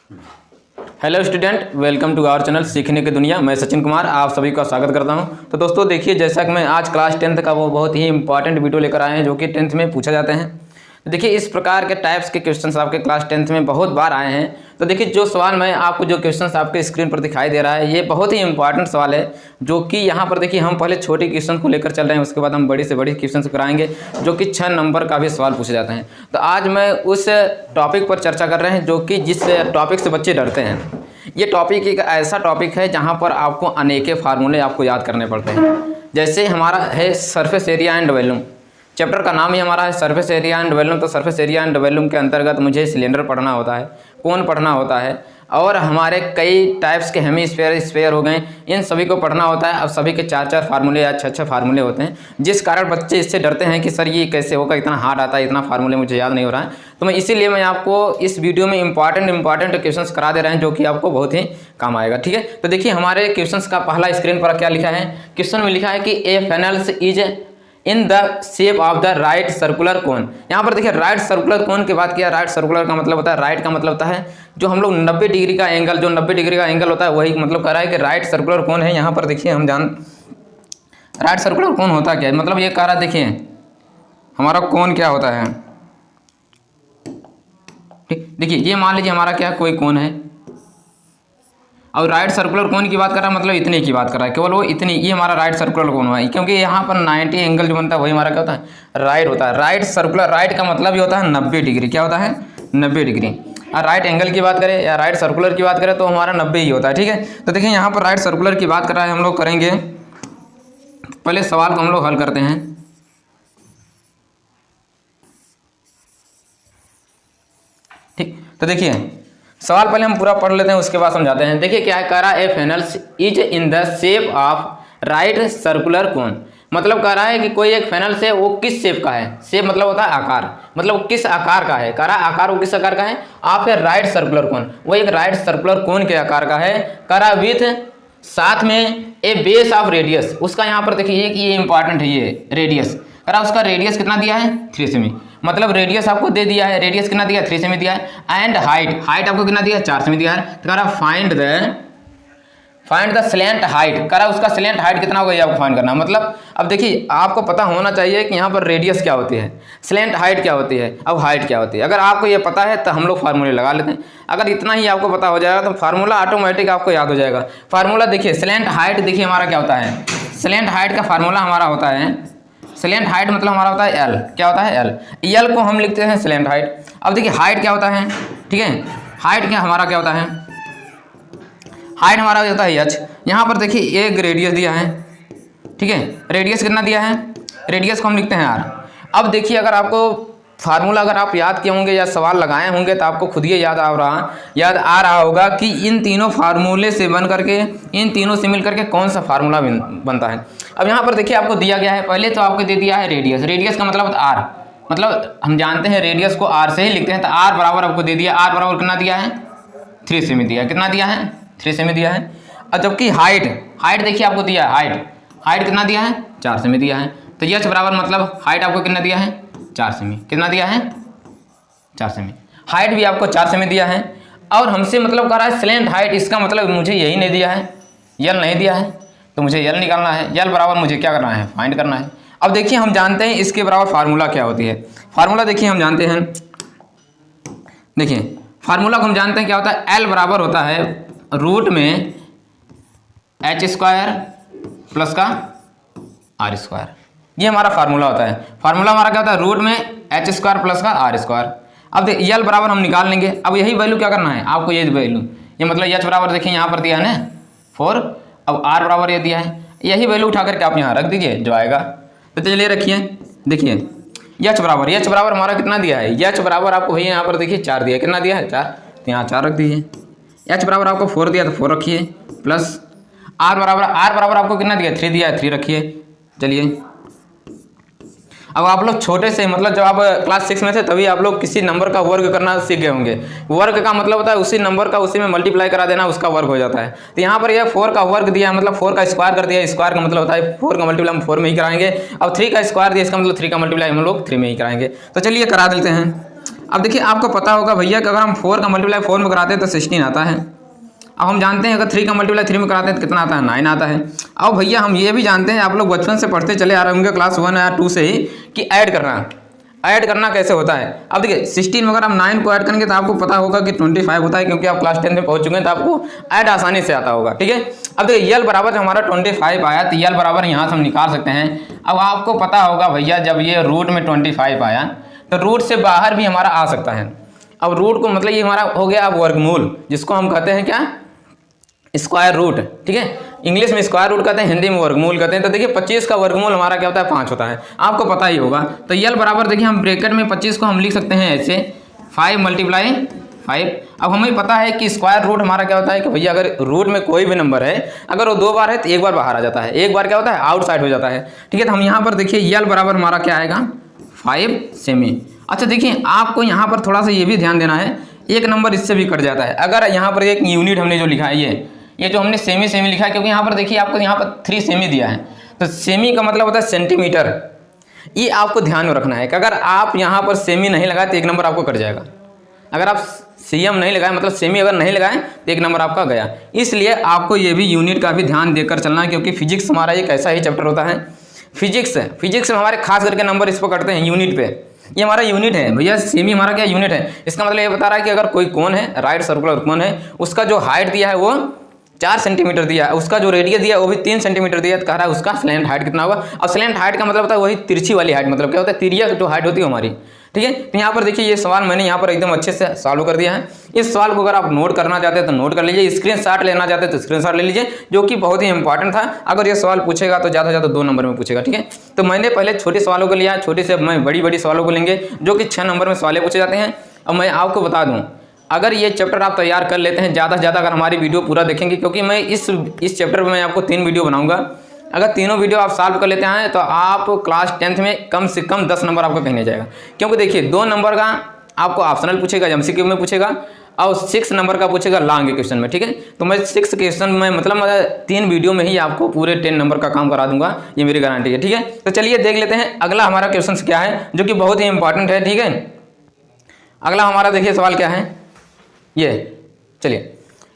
Hello student, welcome to our channel सीखने की दुनिया। मैं सचिन कुमार आप सभी का स्वागत करता हूं। तो दोस्तों देखिए, जैसा कि मैं आज क्लास 10th का वो बहुत ही इंपॉर्टेंट वीडियो लेकर आए हैं जो कि 10th में पूछा जाते हैं। तो देखिए, इस प्रकार के टाइप्स के क्वेश्चंस आपके क्लास 10th में बहुत बार आए हैं। तो देखिए, जो सवाल मैं आपको जो क्वेश्चंस आपके स्क्रीन पर दिखाई दे रहा है, ये बहुत ही इंपॉर्टेंट सवाल है। जो कि यहाँ पर देखिए, हम पहले छोटे क्वेश्चन को लेकर चल रहे हैं, उसके बाद हम बड़ी से बड़ी क्वेश्चन कराएंगे जो कि 6 नंबर का भी सवाल पूछे जाते हैं। तो आज मैं उस टॉपिक पर चर्चा कर रहे हैं जो कि जिस टॉपिक से बच्चे डरते हैं। ये टॉपिक एक ऐसा टॉपिक है जहाँ पर आपको अनेके फार्मूले आपको याद करने पड़ते हैं। जैसे हमारा है surface area and volume, chapter का नाम ही हमारा है सरफेस एरिया एंड वॉल्यूम। तो सरफेस एरिया एंड वॉल्यूम के अंतर्गत मुझे सिलेंडर पढ़ना होता है, कोन पढ़ना होता है, और हमारे कई टाइप्स के हेमीस्फीयर स्फीयर हो गए, इन सभी को पढ़ना होता है। अब सभी के 4-4 फार्मूले या 6-6 फार्मूले होते हैं, जिस कारण बच्चे इससे डरते हैं कि सर ये कैसे होगा, इतना हार्ड आता है, इतना फार्मूले मुझे याद नहीं हो रहा है। तो मैं इसीलिए मैं आपको इस वीडियो में इंपॉर्टेंट क्वेश्चंस करा दे रहे हैं जो कि आपको बहुत ही काम आएगा। ठीक है, तो देखिए हमारे क्वेश्चंस का पहला स्क्रीन पर क्या लिखा है। क्वेश्चन में लिखा है कि a funnels is in the shape of the right circular cone. यहाँ पर देखिए राइट सर्कुलर कोन की बात किया। राइट सर्कुलर का मतलब होता है, राइट का मतलब होता है जो हम लोग 90 डिग्री का एंगल, जो 90 डिग्री का एंगल होता है वही मतलब कह रहा है कि राइट सर्कुलर कोन है। यहाँ पर देखिए हम राइट सर्कुलर कोन होता क्या है, मतलब ये कह रहा है देखिए हमारा कोन क्या होता है। ठीक, देखिए ये मान लीजिए हमारा क्या कोई कोन है और राइट सर्कुलर कोन की बात कर रहा है, मतलब इतने की बात कर रहा है, केवल वो इतनी, ये हमारा राइट सर्कुलर कोन हुआ है। क्योंकि यहाँ पर 90 एंगल जो बनता है वही हमारा क्या होता है, राइट होता है। राइट सर्कुलर, राइट का मतलब ही होता है 90 डिग्री। क्या होता है, 90 डिग्री। और राइट एंगल की बात करें या राइट सर्कुलर की बात करें तो हमारा 90 ही होता है। ठीक है, तो देखिए यहाँ पर राइट सर्कुलर की बात कर रहा है, हम लोग करेंगे पहले सवाल को हम लोग हल करते हैं। ठीक, तो देखिए सवाल पहले हम पूरा पढ़ लेते हैं, उसके बाद समझाते हैं। देखिए क्या है, कह रहा है a funnels is in the shape of right circular cone. मतलब कह रहा है कि कोई एक फेनल्स है, वो किस शेप का है। शेप मतलब होता है आकार, मतलब किस आकार का है। कह रहा है आकार वो किस आकार का है, आप है राइट सर्कुलर कोन, वो एक राइट सर्कुलर कोन के आकार का है। कह रहा है विथ साथ में ए बेस ऑफ रेडियस। उसका यहाँ पर देखिए ये इंपॉर्टेंट है, ये रेडियस। कह रहा है उसका रेडियस कितना दिया है, 3 सेमी। मतलब रेडियस आपको दे दिया है, रेडियस कितना दिया है, 3 सेमी दिया है। एंड हाइट, हाइट आपको कितना दिया है, 4 सेमी दिया है। तो कह रहा फाइंड द स्लैंट हाइट। कह रहा उसका स्लैंट हाइट कितना होगा ये आपको फाइंड करना है। मतलब अब देखिए आपको पता होना चाहिए कि यहाँ पर रेडियस क्या होती है, स्लैंट हाइट क्या होती है, अब हाइट क्या होती है। अगर आपको ये पता है तो हम लोग फार्मूले लगा लेते हैं। अगर इतना ही आपको पता हो जाएगा तो फार्मूला ऑटोमेटिक आपको याद हो जाएगा। फार्मूला देखिए, स्लैंट हाइट देखिए हमारा क्या होता है, स्लैंट हाइट का फार्मूला हमारा होता है, स्लैंट हाइट मतलब हमारा होता है एल। क्या होता है, एल को हम लिखते हैं स्लैंट हाइट। अब देखिए हाइट क्या होता है, ठीक है, हाइट क्या हमारा क्या होता है, हाइट हमारा होता है एच। यहाँ पर देखिए एक रेडियस दिया है, ठीक है, रेडियस कितना दिया है, रेडियस को हम लिखते हैं आर। अब देखिए अगर आपको फार्मूला अगर आप याद किए होंगे या सवाल लगाए होंगे तो आपको खुद ही याद आ रहा होगा कि इन तीनों फार्मूले से बन करके, इन तीनों से मिल करके कौन सा फार्मूला बनता है। अब यहाँ पर देखिए आपको दिया गया है, पहले तो आपको दे दिया है रेडियस। रेडियस का मतलब आर, मतलब हम जानते हैं रेडियस को आर से ही लिखते हैं। तो आर बराबर आपको दे दिया, आर बराबर कितना दिया है, 3 सेमी दिया है। कितना दिया है, 3 सेमी दिया है। और जबकि हाइट देखिए आपको दिया है, हाइट कितना दिया है, 4 सेमी दिया है। तो एच बराबर मतलब हाइट आपको कितना दिया है, 4 सेमी। कितना दिया है, 4 सेमी। हाइट भी आपको 4 सेमी दिया है। और हमसे मतलब कह रहा है स्लैंट हाइट, इसका मतलब मुझे यही नहीं दिया है, यल नहीं दिया है, तो मुझे यल निकालना है। यल बराबर मुझे क्या करना है, फाइंड करना है। अब देखिए हम जानते हैं इसके बराबर फार्मूला क्या होती है। फार्मूला देखिए हम जानते हैं, देखिए फार्मूला को हम जानते हैं क्या होता है, एल बराबर होता है रूट में एच स्क्वायर प्लस का आर स्क्वायर। ये हमारा फार्मूला होता है। फार्मूला हमारा क्या होता है, रूट में एच स्क्वायर प्लस का आर स्क्वायर। अब यल बराबर हम निकाल लेंगे। अब यही वैल्यू क्या करना है आपको, ये वैल्यू, ये मतलब एच बराबर देखिए यहाँ पर दिया है ना 4, अब आर बराबर ये दिया है, यही वैल्यू उठा करके आप यहाँ रख दीजिए जो आएगा। तो चलिए रखिए, देखिए एच बराबर हमारा कितना दिया है, एच बराबर आपको भैया यहाँ पर देखिए 4 दिया है। कितना दिया है, 4, तो यहाँ 4 रख दीजिए। एच बराबर आपको 4 दिया तो 4 रखिए, प्लस आर बराबर आपको कितना दिया, 3 दिया है, 3 रखिए। चलिए अब आप लोग छोटे से, मतलब जब आप क्लास 6 में थे तभी आप लोग किसी नंबर का वर्ग करना सीख गए होंगे। वर्ग का मतलब होता है उसी नंबर का उसी में मल्टीप्लाई करा देना, उसका वर्ग हो जाता है। तो यहाँ पर ये 4 का वर्ग दिया है, मतलब 4 का स्क्वायर कर दिया। स्क्वायर का मतलब होता है 4 का मल्टीप्लाई हम 4 में ही कराएंगे। अब 3 का स्क्वायर दिया, इसका मतलब 3 का मल्टीप्लाई हम लोग 3 में ही कराएंगे। तो चलिए करा देते हैं। अब देखिए आपको पता होगा भैया कि अगर हम 4 का मल्टीप्लाई 4 में कराते हैं तो 16 आता है। अब हम जानते हैं अगर 3 का मल्टीप्लाई 3 में कराते हैं तो कितना आता है, 9 आता है। अब भैया हम ये भी जानते हैं, आप लोग बचपन से पढ़ते चले आ रहे होंगे क्लास 1 या 2 से ही, कि ऐड करना कैसे होता है। अब देखिए 16 में अगर हम 9 को ऐड करेंगे तो आपको पता होगा कि 25 होता है, क्योंकि आप क्लास 10 में पहुंच चुके हैं तो आपको ऐड आसानी से आता होगा। ठीक है, अब देखिए यल बराबर जब हमारा 25 आया तो यल बराबर यहाँ से हम निकाल सकते हैं। अब आपको पता होगा भैया जब ये रूट में 25 आया तो रूट से बाहर भी हमारा आ सकता है। अब रूट को मतलब ये हमारा हो गया अब वर्गमूल, जिसको हम कहते हैं क्या, स्क्वायर रूट। ठीक है, इंग्लिश में स्क्वायर रूट कहते हैं, हिंदी में वर्गमूल कहते हैं। तो देखिए 25 का वर्गमूल हमारा क्या होता है, 5 होता है, आपको पता ही होगा। तो यल बराबर देखिए हम ब्रैकेट में 25 को हम लिख सकते हैं ऐसे 5 मल्टीप्लाई 5। अब हमें पता है कि स्क्वायर रूट हमारा क्या होता है कि भैया अगर रूट में कोई भी नंबर है अगर वो 2 बार है तो 1 बार बाहर आ जाता है, 1 बार क्या होता है आउटसाइड हो जाता है। ठीक है, तो हम यहाँ पर देखिए यल बराबर हमारा क्या आएगा 5 सेमी। अच्छा देखिए आपको यहाँ पर थोड़ा सा ये भी ध्यान देना है, एक नंबर इससे भी कट जाता है। अगर यहाँ पर एक यूनिट हमने जो लिखा है ये जो हमने सेमी लिखा है, क्योंकि यहाँ पर देखिए आपको यहाँ पर 3 सेमी दिया है, तो सेमी का मतलब होता है सेंटीमीटर। ये आपको ध्यान में रखना है कि अगर आप यहाँ पर सेमी नहीं लगाए तो 1 नंबर आपको कट जाएगा। अगर आप सीएम नहीं लगाए मतलब सेमी अगर नहीं लगाए तो 1 नंबर आपका गया। इसलिए आपको ये भी यूनिट का भी ध्यान देकर चलना है, क्योंकि फिजिक्स हमारा एक ऐसा ही चैप्टर होता है। फिजिक्स में हमारे खास करके नंबर इस पर कटते हैं यूनिट पे। ये हमारा यूनिट है भैया, सेमी हमारा क्या यूनिट है। इसका मतलब ये बता रहा है कि अगर कोई कोन है, राइट सर्कुलर कोन है, उसका जो हाइट दिया है वो 4 सेंटीमीटर दिया है, उसका जो रेडियस दिया है वो भी 3 सेंटीमीटर दिया है, तो कह रहा है उसका स्लैंट हाइट कितना होगा। और स्लैंट हाइट का मतलब होता है वही तिरछी वाली हाइट, मतलब क्या होता है तिरिया जो हाइट होती है हमारी। ठीक है, तो यहाँ पर देखिए ये सवाल मैंने यहाँ पर एकदम अच्छे से सॉल्व कर दिया है। इस सवाल को अगर आप नोट करना चाहते हैं तो नोट कर लीजिए, स्क्रीनशॉट लेना चाहते हैं तो स्क्रीनशॉट ले लीजिए, जो कि बहुत ही इंपॉर्टेंट था। अगर ये सवाल पूछेगा तो ज़्यादा से ज़्यादा 2 नंबर में पूछेगा। ठीक है, तो मैंने पहले छोटे सवालों को लिया, छोटे से मैं बड़ी सवालों को लेंगे जो कि 6 नंबर में सवाल पूछे जाते हैं। अब मैं आपको बता दूँ, अगर ये चैप्टर आप तैयार कर लेते हैं ज़्यादा से ज़्यादा, अगर हमारी वीडियो पूरा देखेंगे, क्योंकि मैं इस चैप्टर में मैं आपको 3 वीडियो बनाऊंगा, अगर तीनों वीडियो आप सॉल्व कर लेते हैं तो आप क्लास 10th में कम से कम 10 नंबर आपको कहने जाएगा। क्योंकि देखिए 2 नंबर का आपको ऑप्शनल पूछेगा, एमसीक्यू में पूछेगा, और 6 नंबर का पूछेगा लॉन्ग क्वेश्चन में। ठीक है, तो मैं 6 क्वेश्चन में मतलब 3 वीडियो में ही आपको पूरे 10 नंबर का काम करा दूंगा, ये मेरी गारंटी है। ठीक है, तो चलिए देख लेते हैं अगला हमारा क्वेश्चन क्या है, जो कि बहुत ही इंपॉर्टेंट है। ठीक है, अगला हमारा देखिए सवाल क्या है, ये चलिए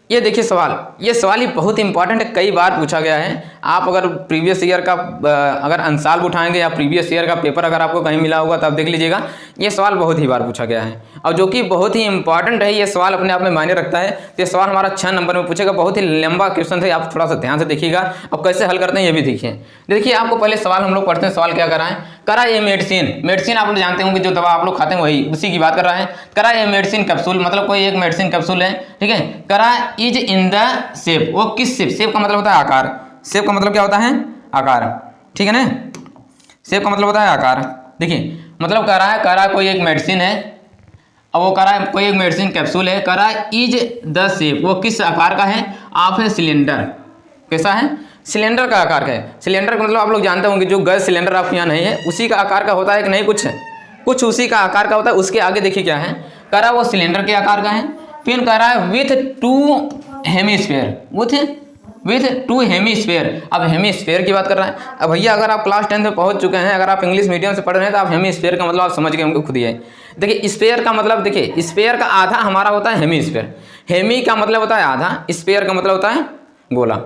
ये देखिए सवाल, ये सवाल ही बहुत इंपॉर्टेंट है, कई बार पूछा गया है। आप अगर प्रीवियस ईयर का अगर अंसाल उठाएंगे या प्रीवियस ईयर का पेपर अगर आपको कहीं मिला होगा तो आप देख लीजिएगा, ये सवाल बहुत ही बार पूछा गया है और जो कि बहुत ही इंपॉर्टेंट है। ये सवाल अपने आप में मायने रखता है। तो ये सवाल हमारा 6 नंबर में पूछेगा, बहुत ही लंबा क्वेश्चन है, आप थोड़ा सा ध्यान से देखिएगा। अब कैसे हल करते हैं ये भी देखिए। देखिए आपको पहले सवाल हम लोग पढ़ते हैं, सवाल क्या कराएं, करा ये मेडिसिन आप लोग जानते होंगे, जो दवा आप लोग खाते हैं वही उसी की बात कर रहा है। करा ये मेडिसिन कैप्सूल, मतलब कोई एक मेडिसिन कैप्सूल है। ठीक है, करा इज इन द शेप, वो किस शेप, शेप का मतलब होता है आकार, शेप का मतलब क्या होता है आकार। ठीक है ना, शेप का मतलब होता है आकार। देखिए मतलब कह रहा है कोई एक मेडिसिन है, अब वो कह रहा है कोई एक मेडिसिन कैप्सूल है, कह रहा है इज द शेप, वो किस आकार का है, आप है सिलेंडर, कैसा है सिलेंडर का आकार का है। सिलेंडर का मतलब आप लोग जानते होंगे जो गैस सिलेंडर आपके यहाँ नहीं है उसी का आकार का होता है कि नहीं, कुछ उसी का आकार का होता है। उसके आगे देखिए क्या है, कह रहा है वो सिलेंडर के आकार का है। फिर कह रहा है विथ 2 हेमिस्फीयर, विथ 2 हेमिस्फीयर। अब हेमिस्फीयर की बात कर रहा है। अब भैया अगर आप क्लास 10 में पहुंच चुके हैं, अगर आप इंग्लिश मीडियम से पढ़ रहे हैं तो आप हेमिस्फीयर का मतलब आप समझ गए होंगे खुद ही है। देखिए स्फीयर का मतलब, देखिए स्फीयर का आधा हमारा होता है हेमिस्फीयर, हेमी का मतलब होता है आधा, स्फीयर का मतलब होता है गोला।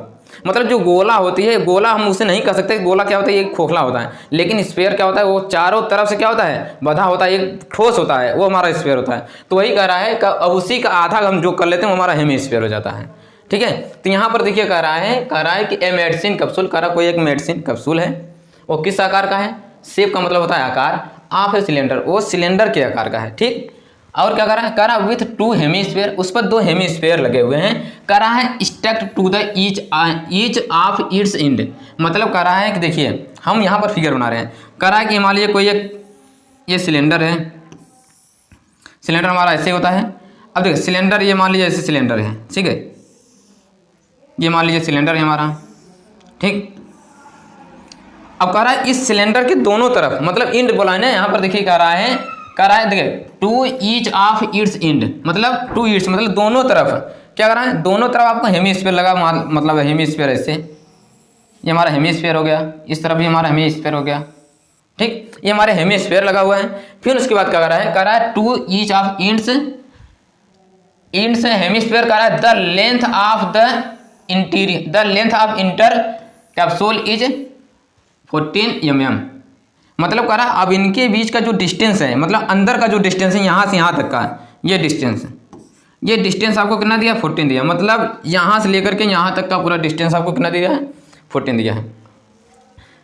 मतलब जो गोला होती है, गोला हम उसे नहीं कह सकते, गोला क्या होता है एक खोखला होता है, लेकिन स्फीयर क्या होता है वो चारों तरफ से क्या होता है बंधा होता है, एक ठोस होता है, वो हमारा स्फीयर होता है। तो वही कह रहा है कि अब उसी का आधा हम जो कर लेते हैं वो हमारा हेमिस्फीयर हो जाता है। ठीक है, तो यहाँ पर देखिए कह रहा है कि ए मेडिसिन कैप्सूल, कह रहा कोई एक मेडिसिन कैप्सूल है, वो किस आकार का है, शेप का मतलब होता है आकार, आप है सिलेंडर, वो सिलेंडर के आकार का है। ठीक, और क्या कर रहा है, कह रहा विथ 2 हेमिस्फीयर, उस पर 2 हेमिस्फीयर लगे हुए हैं, कह रहा है stacked to the each of its end. मतलब कह रहा है कि देखिए हम यहाँ पर फिगर बना रहे हैं, कह रहा है कि मान लीजिए कोई एक ये सिलेंडर है, सिलेंडर हमारा ऐसे होता है। अब देखिए सिलेंडर ये मान लीजिए ऐसे सिलेंडर है, ठीक है, ये मान लीजिए सिलेंडर है हमारा। ठीक, अब कह रहा है इस सिलेंडर के दोनों तरफ, मतलब इंड बोला है ना यहाँ पर, देखिए कह रहा है देखिए 2 ईच ऑफ इट्स इंड, मतलब 2 ईट्स मतलब दोनों तरफ, क्या कर रहा है दोनों तरफ आपको हेमिस्फीयर लगा, मतलब हेमिस्फीयर ऐसे, ये हमारा हेमिस्फीयर हो गया, इस तरफ भी हमारा हेमिस्फीयर हो गया। ठीक, ये हमारे हेमिस्फीयर लगा हुआ है। फिर उसके बाद क्या कर रहा है to each of ends hemisphere कर रहा है the length of the interior, the length of inter capsule is 14 mm। मतलब कह रहा है अब इनके बीच का जो डिस्टेंस है, मतलब अंदर का जो डिस्टेंस है यहाँ से यहाँ तक का, ये डिस्टेंस आपको कितना दिया 14 दिया। मतलब यहाँ से लेकर के यहाँ तक का पूरा डिस्टेंस आपको कितना दिया है 14 दिया है।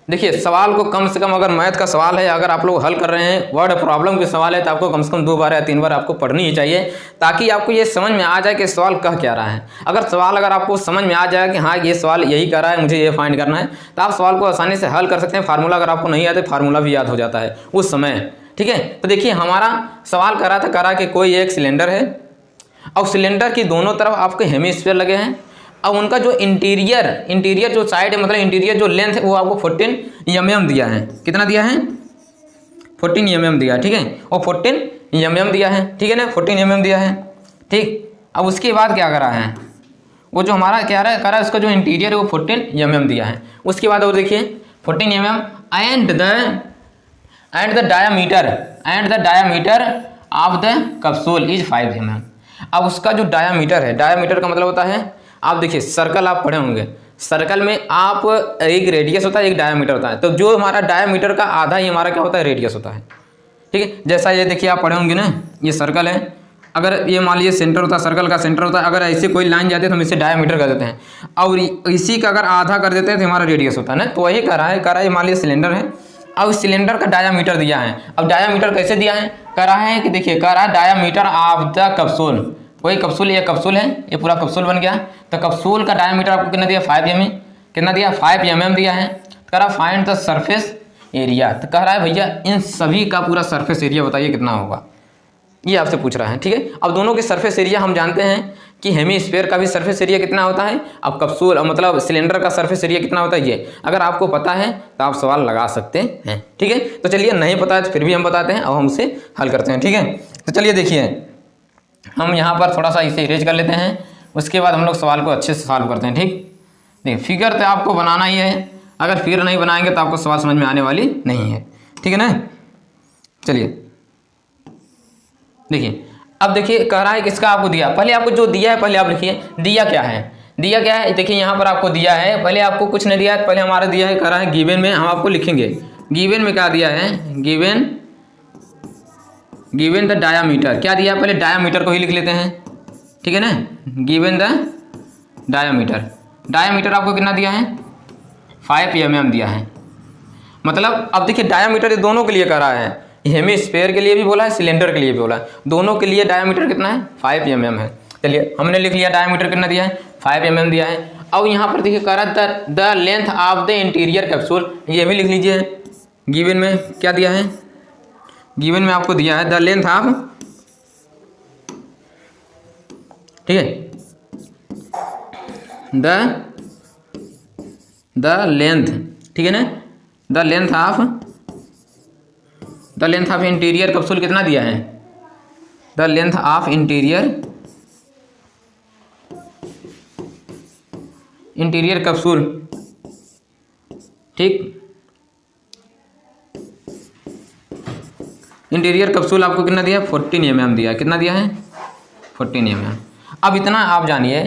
देखिए सवाल को कम से कम, अगर मैथ का सवाल है, अगर आप लोग हल कर रहे हैं, वर्ड प्रॉब्लम के सवाल है, तो आपको कम से कम 2 बार या 3 बार आपको पढ़नी ही चाहिए, ताकि आपको ये समझ में आ जाए कि सवाल कह क्या रहा है। अगर आपको समझ में आ जाए कि हाँ ये सवाल यही कर रहा है, मुझे ये फाइंड करना है, तो आप सवाल को आसानी से हल कर सकते हैं। फार्मूला अगर आपको नहीं आता, फार्मूला भी याद हो जाता है उस समय। ठीक है, तो देखिए हमारा सवाल करा कि कोई एक सिलेंडर है और सिलेंडर की दोनों तरफ आपके हेमिस्फीयर लगे हैं। अब उनका जो इंटीरियर जो साइड है, मतलब इंटीरियर जो लेंथ है, वो आपको 14 mm दिया है। कितना दिया है 14 mm दिया है। ठीक है, और 14 mm दिया है। ठीक है ना, 14 mm दिया है। ठीक, अब उसके बाद क्या करा है, वो जो हमारा क्या करा है, उसका जो इंटीरियर है वो 14 mm दिया है। उसके बाद और देखिए 14 mm and the diameter of the capsule is 5 mm। अब उसका जो डायामीटर का मतलब होता है, आप देखिए सर्कल आप पढ़े होंगे, सर्कल में आप एक रेडियस होता है, एक डायामीटर होता है। तो जो हमारा डायामीटर का आधा ही हमारा क्या होता है रेडियस होता है। ठीक है, जैसा ये देखिए आप पढ़े होंगे ना, ये सर्कल है, अगर ये मान लीजिए सेंटर होता है, सर्कल का सेंटर होता है, अगर ऐसे कोई लाइन जाती है तो हम इसे डायामीटर कर देते हैं, और इसी का अगर आधा कर देते हैं तो हमारा रेडियस होता है ना। तो वही करा है मान लीजिए सिलेंडर है, अब सिलेंडर का डायामीटर दिया है। अब डायामीटर कैसे दिया है, करा है कि देखिए करा डायामीटर ऑफ द कैप्सूल, वही कैप्सूल, ये कैप्सूल है, ये पूरा कैप्सूल बन गया। तो कैप्सूल का डायमीटर आपको कितना दिया 5 mm, कितना दिया 5 mm दिया है। कह रहा फाइंड द सरफेस एरिया, तो कह रहा है भैया इन सभी का पूरा सरफेस एरिया बताइए कितना होगा, ये आपसे पूछ रहा है। ठीक है, अब दोनों के सरफेस एरिया हम जानते हैं कि हेमिस्फीयर का भी सरफेस एरिया कितना होता है, अब कैप्सूल मतलब सिलेंडर का सरफेस एरिया कितना होता है, ये अगर आपको पता है तो आप सवाल लगा सकते हैं। ठीक है, तो चलिए नहीं पता है तो फिर भी हम बताते हैं, अब हम उसे हल करते हैं। ठीक है, तो चलिए देखिए हम यहाँ पर थोड़ा सा इसे इरेज कर लेते हैं, उसके बाद हम लोग सवाल को अच्छे से सॉल्व करते हैं। ठीक, देखिए फिगर तो आपको बनाना ही है, अगर फिगर नहीं बनाएंगे तो आपको सवाल समझ में आने वाली नहीं है। ठीक है ना, चलिए देखिए अब देखिए कह रहा है किसका आपको दिया, पहले आपको जो दिया है पहले आप लिखिए दिया क्या है। देखिए यहाँ पर आपको दिया है, पहले आपको कुछ नहीं दिया है, पहले हमारा दिया है, कह रहा है गिवन में, हम आपको लिखेंगे गिवन में क्या दिया है, गिवन द डायामीटर क्या दिया है, पहले डायामीटर को ही लिख लेते हैं। ठीक है ना, गिवन द डायामीटर आपको कितना दिया है 5 mm दिया है। मतलब अब देखिए डायामीटर दोनों के लिए कह रहा है, हेमिस्फीयर के लिए भी बोला है, सिलेंडर के लिए भी बोला है, दोनों के लिए डायामीटर कितना है 5 mm है। चलिए हमने लिख लिया डायामीटर कितना दिया है 5 mm दिया है। अब यहाँ पर देखिए कह रहा है the length of the interior capsule, ये भी लिख लीजिए, गिवन में क्या दिया है, गिवन में आपको दिया है द लेंथ ऑफ, ठीक है, द लेंथ, ठीक है ना, the length of interior capsule कितना दिया है, the length of interior capsule. ठीक, इंटीरियर कैप्सूल आपको कितना दिया 14 mm दिया है, कितना दिया है 14 mm। अब इतना आप जानिए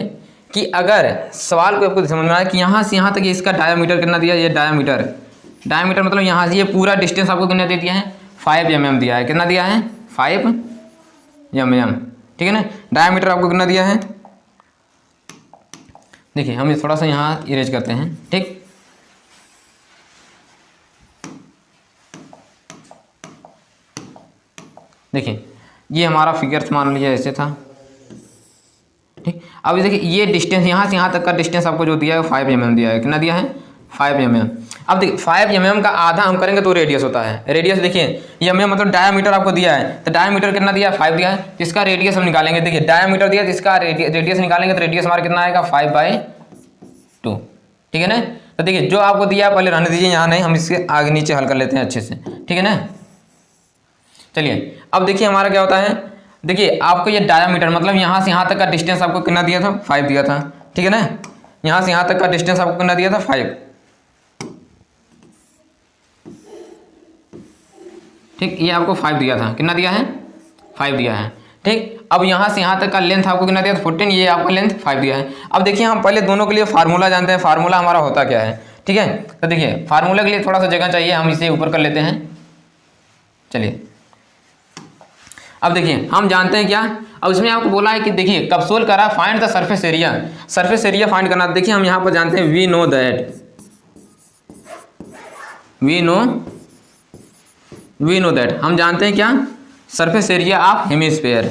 कि अगर सवाल को आपको समझ में आया कि यहाँ से यहाँ तक इसका डायामीटर कितना दिया, ये डायामीटर मतलब यहाँ से ये पूरा डिस्टेंस आपको कितना दे दिया है 5 mm दिया है, कितना दिया है 5 mm। ठीक है ना, डायामीटर आपको कितना दिया है, देखिए हम थोड़ा सा यहाँ इरेज करते हैं। ठीक, देखिए ये हमारा फिगर मान लीजिए ऐसे था। ठीक, अब देखिए ये डिस्टेंस यहाँ से यहाँ तक का डिस्टेंस आपको जो दिया है 5 mm दिया है, कितना दिया है 5 mm। अब देखिए 5 mm का आधा हम करेंगे तो रेडियस होता है, रेडियस देखिए ये हमें मतलब डायामीटर आपको दिया है, तो डायामीटर कितना दिया है 5 दिया है, तो इसका रेडियस हम निकालेंगे। देखिए डायामीटर दिया है तो इसका रेडियस निकालेंगे, तो रेडियस हमारा कितना आएगा 5/2। ठीक है ना, तो देखिए जो आपको दिया है पहले रहने दीजिए, यहाँ नहीं, हम इसके आगे नीचे हल कर लेते हैं अच्छे से। ठीक है ना, चलिए अब देखिए हमारा क्या होता है, देखिए आपको ये डायामीटर मतलब यहाँ से यहाँ तक का डिस्टेंस आपको कितना दिया था 5 दिया था। ठीक है ना, यहाँ से यहाँ तक का डिस्टेंस आपको कितना दिया था 5। ठीक, ये आपको 5 दिया था, कितना दिया है 5 दिया है। ठीक, अब यहाँ से यहाँ तक का लेंथ आपको कितना दिया था 14, ये आपको लेंथ 5 दिया है। अब देखिए हम पहले दोनों के लिए फार्मूला जानते हैं, फार्मूला हमारा होता क्या है। ठीक है, तो देखिए फार्मूला के लिए थोड़ा सा जगह चाहिए, हम इसे ऊपर कर लेते हैं। चलिए अब देखिए हम जानते हैं क्या, अब इसमें आपको बोला है कि देखिए कैप्सूल करा find the surface area, surface area find करना। देखिए हम यहाँ पर जानते हैं वी नो दैट हम जानते हैं क्या, surface area of hemisphere,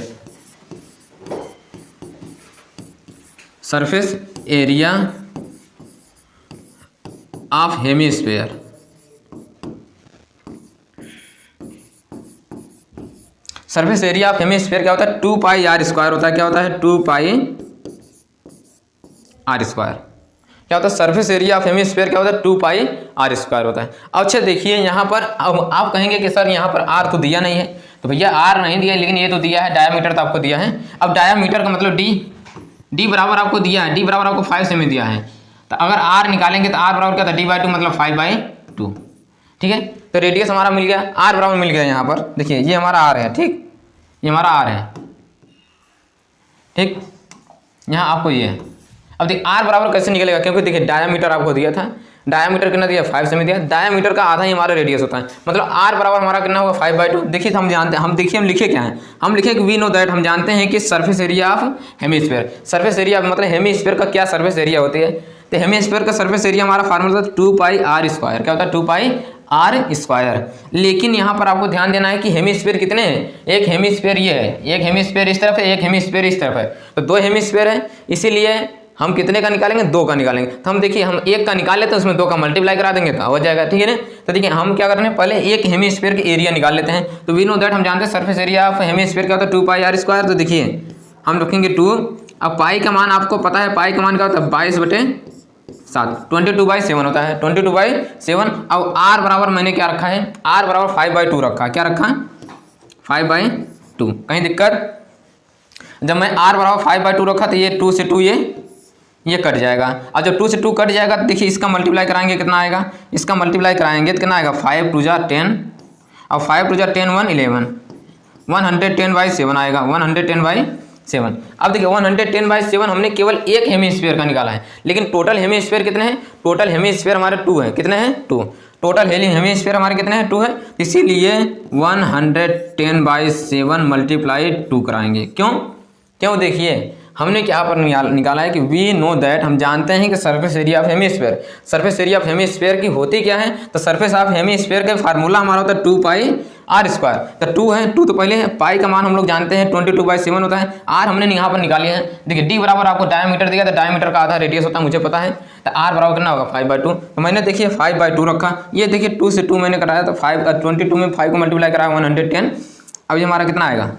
surface area of hemisphere. Surface area of hemisphere क्या होता है 2 पाई आर स्क्वायर होता है। क्या होता है 2 पाई आर स्क्वायर। क्या होता है सरफेस एरिया ऑफ हेमिस्फीयर क्या होता है 2 पाई आर स्क्वायर होता है। अब अच्छा देखिए यहाँ पर, अब आप कहेंगे कि सर यहाँ पर आर तो दिया नहीं है, तो भैया आर नहीं दिया लेकिन ये तो दिया है, डायामीटर तो आपको दिया है। अब डायामीटर का मतलब डी बराबर आपको दिया है, डी बराबर आपको 5 सेमी दिया है, तो अगर आर निकालेंगे तो आर बराबर क्या था D/2 मतलब 5/2। ठीक है, तो रेडियस हमारा मिल गया, आर बराबर मिल गया। यहाँ पर देखिए ये हमारा आर है, ठीक, ये हमारा आर है, ठीक, यहाँ आपको ये है। अब देखिए आर बराबर कैसे निकलेगा, क्योंकि देखिए डायामीटर आपको दिया था, डायामीटर कितना दिया 5 सेमी दिया, डायामीटर का आधा ही हमारा रेडियस होता है, मतलब आर बराबर हमारा कितना होगा 5/2। देखिए हम जानते हैं, हम देखिए हम लिखे क्या है, हम लिखे कि वी नो दैट, हम जानते हैं कि surface area of hemisphere, surface area मतलब हेमिस्फीयर का क्या सरफेस एरिया होती है, तो हेमिस्फीयर का सरफेस एरिया हमारा फार्मूला होता है 2 पाई आर स्क्वायर। क्या होता है 2 पाई आर स्क्वायर। लेकिन यहाँ पर आपको ध्यान देना है कि हेमिस्फीयर कितने हैं, एक हेमिस्फीयर ये है, एक हेमिस्फीयर इस तरफ है, एक हेमिस्फीयर इस तरफ है, तो 2 हेमिस्फीयर है, इसीलिए हम कितने का निकालेंगे 2 का निकालेंगे। तो हम देखिए हम 1 का निकाल लेते हैं, उसमें 2 का मल्टीप्लाई करा देंगे तो हो जाएगा। ठीक है ना, तो देखिए हम क्या कर रहे हैं, पहले एक हेमिस्फीयर के एरिया निकाल लेते हैं। तो वी नो दैट हम जानते हैं सरफेस एरिया ऑफ हेमिस्फीयर क्या होता है 2 पाई आर स्क्वायर। तो देखिए हम रखेंगे 2, अब पाई का मान आपको पता है, पाई का मान क्या होता है 22/7, 22/7 होता है, 22/7। अब आर बराबर मैंने क्या रखा है, आर बराबर 5/2 रखा है। क्या रखा है 5/2, कहीं दिक्कत, जब मैं आर बराबर 5/2 रखा तो ये 2 से 2 ये कट जाएगा, और जब 2 से 2 कट जाएगा तो देखिए इसका मल्टीप्लाई कराएंगे कितना आएगा, इसका मल्टीप्लाई कराएंगे तो कितना आएगा 5 2 जा 10, और 5 2 जा 10 1 11, 110/7 आएगा, 110/7। अब देखिए 110/7 हमने केवल एक हेमिस्फीयर का निकाला है, लेकिन टोटल हेमिस्फीयर कितने हैं, टोटल हेमिस्फीयर हमारे 2 है, कितने हैं 2, टोटल हेमिस्फीयर हमारे कितने हैं 2 है, इसीलिए 110/7 मल्टीप्लाई 2 कराएंगे। क्यों देखिए हमने क्या पर निकाला है कि वी नो दैट, हम जानते हैं कि surface area of hemisphere, surface area of hemisphere की होती क्या है, तो सरफेस ऑफ हेमिस्फीयर का फार्मूला हमारा होता है 2 पाई आर स्क्वायर। तो 2 है, 2 तो पहले है, पाई का मान हम लोग जानते हैं 22/7 होता है, आर हमने यहाँ पर निकाली है। देखिए डी बराबर आपको डायमीटर दिया, तो डायमीटर का आधा रेडियस होता है मुझे पता है, तो आर बराबर कितना होगा 5/2। तो मैंने देखिए 5/2 रखा, ये देखिए 2 से 2 मैंने कराया, तो 22 में 5 को मल्टीप्लाई कराया 110, अब ये हमारा कितना आएगा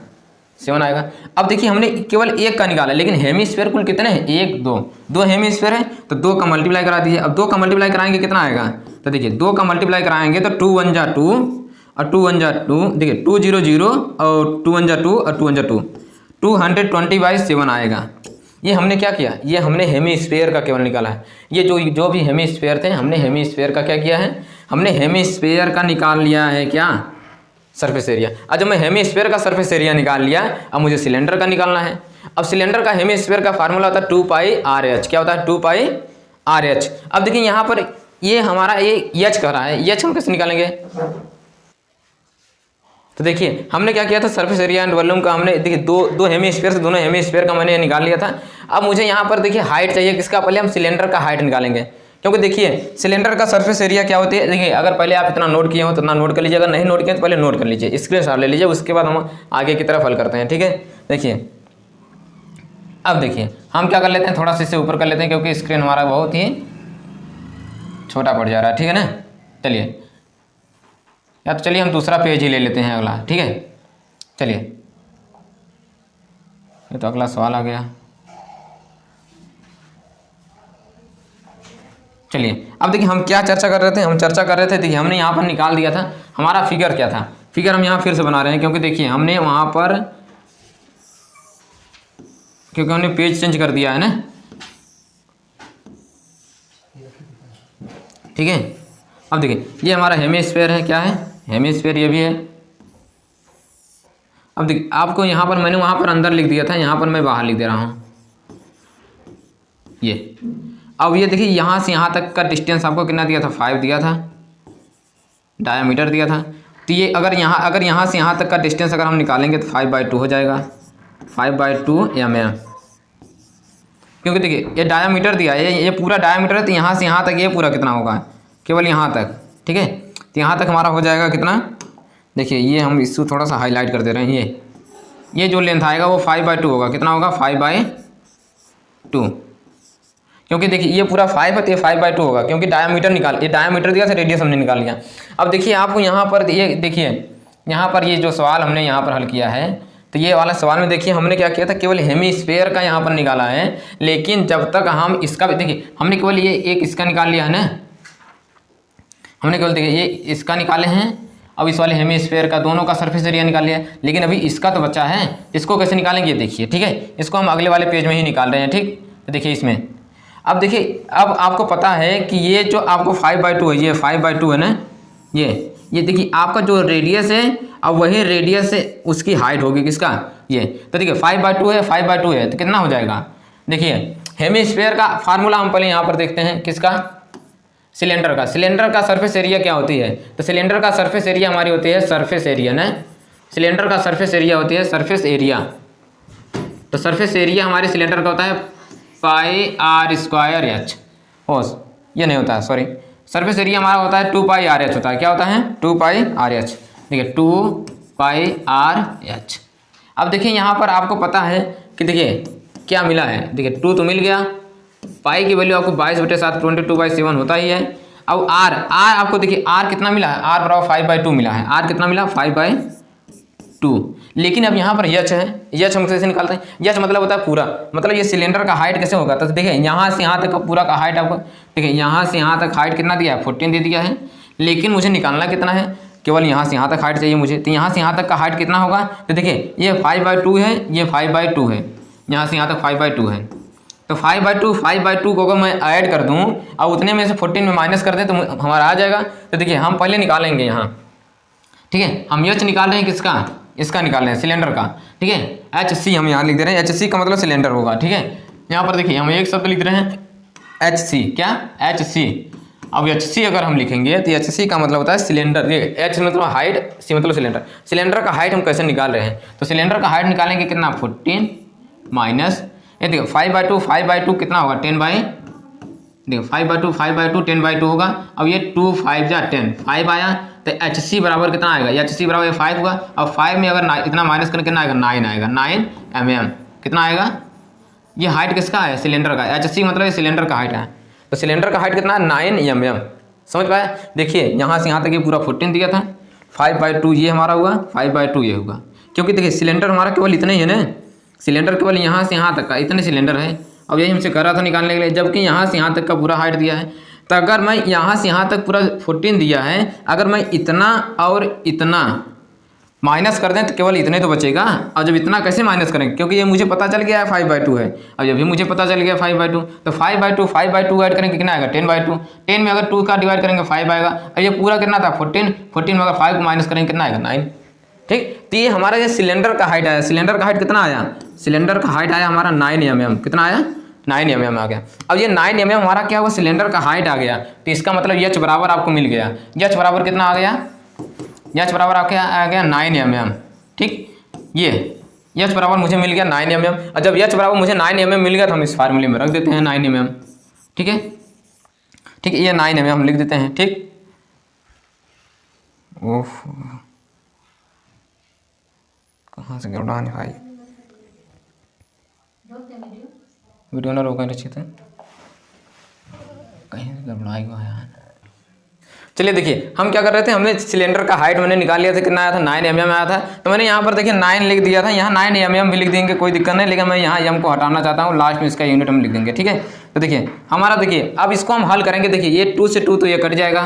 7 आएगा। अब देखिए हमने केवल एक का निकाला, लेकिन हेमिस्फीयर कुल कितने हैं 1 2 हेमिस्फीयर है, तो 2 का मल्टीप्लाई करा दीजिए। अब 2 का मल्टीप्लाई कराएंगे कितना आएगा, तो देखिए 2 का मल्टीप्लाई कराएंगे तो 2 1 जा 2 और 2 1 जा 2, देखिए 2 0 0 और 2 1 जा 2 और 2 1 जा 2, 220/7 आएगा। ये हमने क्या किया, ये हमने हेमिस्फीयर का केवल निकाला है। ये जो भी हेमिस्फीयर थे, हमने हेमिस्फीयर का क्या किया है, हमने हेमिस्फीयर का निकाल लिया है क्या सरफेस एरिया। अब जब मैं हेमिस्फीयर का सरफेस एरिया निकाल लिया, अब मुझे सिलेंडर का निकालना है। अब सिलेंडर का हेमिस्फीयर का फार्मूला होता है 2 पाई आर एच। क्या होता है 2 पाई आर एच। अब देखिए यहाँ पर ये हमारा ये एच कह रहा है, एच हम कैसे निकालेंगे, तो देखिए हमने क्या किया था सरफेस एरिया एंड वॉल्यूम का, हमने देखिए दो हेमिस्फीयर से दोनों हेमिस्फीयर का मैंने निकाल लिया था। अब मुझे यहाँ पर देखिए हाइट चाहिए किसका, पहले हम सिलेंडर का हाइट निकालेंगे, क्योंकि देखिए सिलेंडर का सरफेस एरिया क्या होती है, देखिए अगर पहले आप इतना नोट किए हो तो इतना नोट कर लीजिए, अगर नहीं नोट किए तो पहले नोट कर लीजिए, स्क्रीनशॉट ले लीजिए, उसके बाद हम आगे की तरफ हल करते हैं। ठीक है, देखिए अब देखिए हम क्या कर लेते हैं, थोड़ा सा इसे ऊपर कर लेते हैं क्योंकि स्क्रीन हमारा बहुत ही छोटा पड़ जा रहा है। ठीक है ना, चलिए या तो चलिए हम दूसरा पेज ही ले लेते हैं अगला। ठीक है, चलिए ये तो अगला सवाल आ गया। चलिए अब देखिए हम क्या चर्चा कर रहे थे, हम चर्चा कर रहे थे, देखिए हमने यहाँ पर निकाल दिया था हमारा फिगर क्या था, फिगर हम यहाँ फिर से बना रहे हैं क्योंकि देखिए हमने वहाँ पर क्योंकि हमने पेज चेंज कर दिया है ना। ठीक है, अब देखिए ये हमारा हेमिस्फीयर है, क्या है हेमिस्फीयर, ये भी है अब देखिए आपको यहाँ पर मैंने वहाँ पर अंदर लिख दिया था, यहाँ पर मैं बाहर लिख दे रहा हूँ ये। अब ये देखिए यहाँ से यहाँ तक का डिस्टेंस आपको कितना दिया था, 5 दिया था, डायामीटर दिया था। तो ये अगर यहाँ से यहाँ तक का डिस्टेंस अगर हम निकालेंगे तो 5/2 हो जाएगा, 5/2 mm। क्योंकि देखिए ये डायामीटर दिया है, ये पूरा डायामीटर है, तो यहाँ से यहाँ तक ये पूरा कितना होगा, केवल यहाँ तक, ठीक है। तो यहाँ तक हमारा हो जाएगा कितना, देखिए ये हम इसको थोड़ा सा हाईलाइट कर दे रहे हैं। ये जो लेंथ आएगा वो 5/2 होगा, कितना होगा 5/2, क्योंकि देखिए ये पूरा 5 है तो ये 5/2 होगा, क्योंकि डायामीटर ये डायामीटर दिया था, रेडियस हमने निकाल लिया। अब देखिए आपको यहाँ पर ये देखिए यहाँ पर ये जो सवाल हमने यहाँ पर हल किया है, तो ये वाला सवाल में देखिए हमने क्या किया था, केवल हेमिस्फीयर का यहाँ पर निकाला है। लेकिन जब तक हम इसका देखिए हमने केवल ये एक इसका निकाल लिया है ना, हमने केवल देखिए ये इसका निकाले हैं। अब इस वाले हेमिस्फीयर का दोनों का सरफेस एरिया निकाल लिया, लेकिन अभी इसका तो बचा है, इसको कैसे निकालेंगे देखिए, ठीक है। इसको हम अगले वाले पेज में ही निकाल रहे हैं, ठीक। तो देखिए इसमें अब देखिए अब आपको पता है कि ये जो आपको 5/2 है, ये 5/2 है ना, ये देखिए आपका जो रेडियस है, अब वही रेडियस से उसकी हाइट होगी किसका, ये। तो देखिए 5/2 है, 5/2 है, तो कितना हो जाएगा, देखिए हेमिस्फीयर का फार्मूला हम पहले यहाँ पर देखते हैं, किसका, सिलेंडर का सरफेस एरिया क्या होती है। तो सिलेंडर का सरफेस एरिया हमारी होती है सरफेस एरिया ना, सिलेंडर का सरफेस एरिया होती है सरफेस एरिया। तो सरफेस एरिया हमारे सिलेंडर का होता है πr²h, ये नहीं होता है, सॉरी, सरफेस एरिया हमारा होता है 2πRh होता है, क्या होता है 2πRh, देखिए 2πRh। अब देखिए यहाँ पर आपको पता है कि देखिए क्या मिला है, देखिए 2 तो मिल गया, पाई की वैल्यू आपको 22/7 22/7 होता ही है। अब आर आपको देखिए आर कितना मिला है, आर बराबर 5/2 मिला है, आर कितना मिला 5/2। लेकिन अब यहाँ पर यच है, यच हम कैसे निकालते हैं, यच मतलब होता है पूरा, मतलब ये सिलेंडर का हाइट कैसे होगा। तो देखिए यहाँ से यहाँ तक का पूरा का हाइट आपको देखिए यहाँ से यहाँ तक हाइट कितना दिया है 14 दे दिया है, लेकिन मुझे निकालना कितना है, केवल यहाँ से यहाँ तक हाइट चाहिए मुझे। तो यहाँ से यहाँ तक का हाइट कितना होगा, तो देखिए ये 5/2 है, ये 5/2 है, यहाँ से यहाँ तक 5/2 है। तो 5/2 को अगर मैं ऐड कर दूँ और उतने में से 14 में माइनस कर दें तो हमारा आ जाएगा। तो देखिए हम पहले निकालेंगे यहाँ, ठीक है, हम एच निकाल रहे हैं किसका, इसका निकाल रहे हैं सिलेंडर का, ठीक है। HC हम यहाँ लिख दे रहे हैं, HC का मतलब सिलेंडर होगा, ठीक है। यहाँ पर देखिए हम एक शब्द लिख रहे हैं HC, क्या HC। अब HC अगर हम लिखेंगे तो HC का मतलब होता है सिलेंडर, ये H मतलब हाइट, C मतलब सिलेंडर। सिलेंडर का हाइट हम कैसे निकाल रहे हैं, तो सिलेंडर का हाइट निकालेंगे कितना 14 माइनस ये देखो 5/2 कितना होगा 10/, देखो 5/2 10/2 होगा। अब ये 2 5 जा 10, 5 आया, तो HC बराबर कितना आएगा, HC बराबर 5 होगा। अब 5 में अगर इतना माइनस करके कितना आएगा 9 आएगा, 9 mm कितना आएगा। ये हाइट किसका है, सिलेंडर का, HC मतलब ये सिलेंडर का हाइट है। तो सिलेंडर का हाइट कितना है 9 mm, समझ पाया। देखिए यहाँ से यहाँ तक ये पूरा 14 दिया था, 5/2 ये हमारा हुआ, 5/2 ये होगा, क्योंकि देखिए सिलेंडर हमारा केवल इतना ही है ना, सिलेंडर केवल यहाँ से यहाँ तक का इतने सिलेंडर है। अब यही हमसे कर रहा था निकालने के लिए, जबकि यहाँ से यहाँ तक का पूरा हाइट दिया है। तो अगर मैं यहाँ से यहाँ तक पूरा 14 दिया है, अगर मैं इतना और इतना माइनस कर दें तो केवल इतने तो बचेगा। और जब इतना कैसे माइनस करेंगे, क्योंकि ये मुझे पता चल गया है 5/2 है, अब ये भी मुझे पता चल गया 5/2, तो 5/2 ऐड करेंगे कितना आएगा 10/2, 10 में अगर 2 का डिवाइड करेंगे 5 आएगा। और ये पूरा कितना था 14 में अगर 5 को माइनस करेंगे कितना आएगा 9, ठीक। तो ये हमारा ये सिलेंडर का हाइट आया, सिलेंडर का हाइट कितना आया, सिलेंडर का हाइट आया हमारा 9 mm, कितना आया 9 mm आ गया। अब ये 9 mm हमारा क्या हुआ, सिलेंडर का हाइट आ गया। तो इसका मतलब एच बराबर आपको मिल गया, एच बराबर कितना आ गया, एच बराबर आपके आ गया 9 mm, ठीक। ये एच बराबर मुझे मिल गया 9 mm, और जब एच बराबर मुझे 9 mm मिल गया तो हम इस फार्मूले में रख देते हैं 9 mm, ठीक है, ठीक है, ये 9 mm हम लिख देते हैं, ठीक। ओह कहाँ से गड़बड़ाने भाई, वीडियो ना रोका रचित है, कहीं से गड़बड़ाई हुआ यार। चलिए देखिए हम क्या कर रहे थे, हमने सिलेंडर का हाइट मैंने निकाल लिया था, कितना आया था 9 mm आया था। तो मैंने यहाँ पर देखिए 9 लिख दिया था, यहाँ 9 mm भी लिख देंगे कोई दिक्कत नहीं, लेकिन मैं यहाँ m को हटाना चाहता हूँ, लास्ट में इसका यूनिट हम लिख देंगे, ठीक है। तो देखिए हमारा देखिए अब इसको हम हल करेंगे, देखिए ये 2 से 2 तो ये कट जाएगा,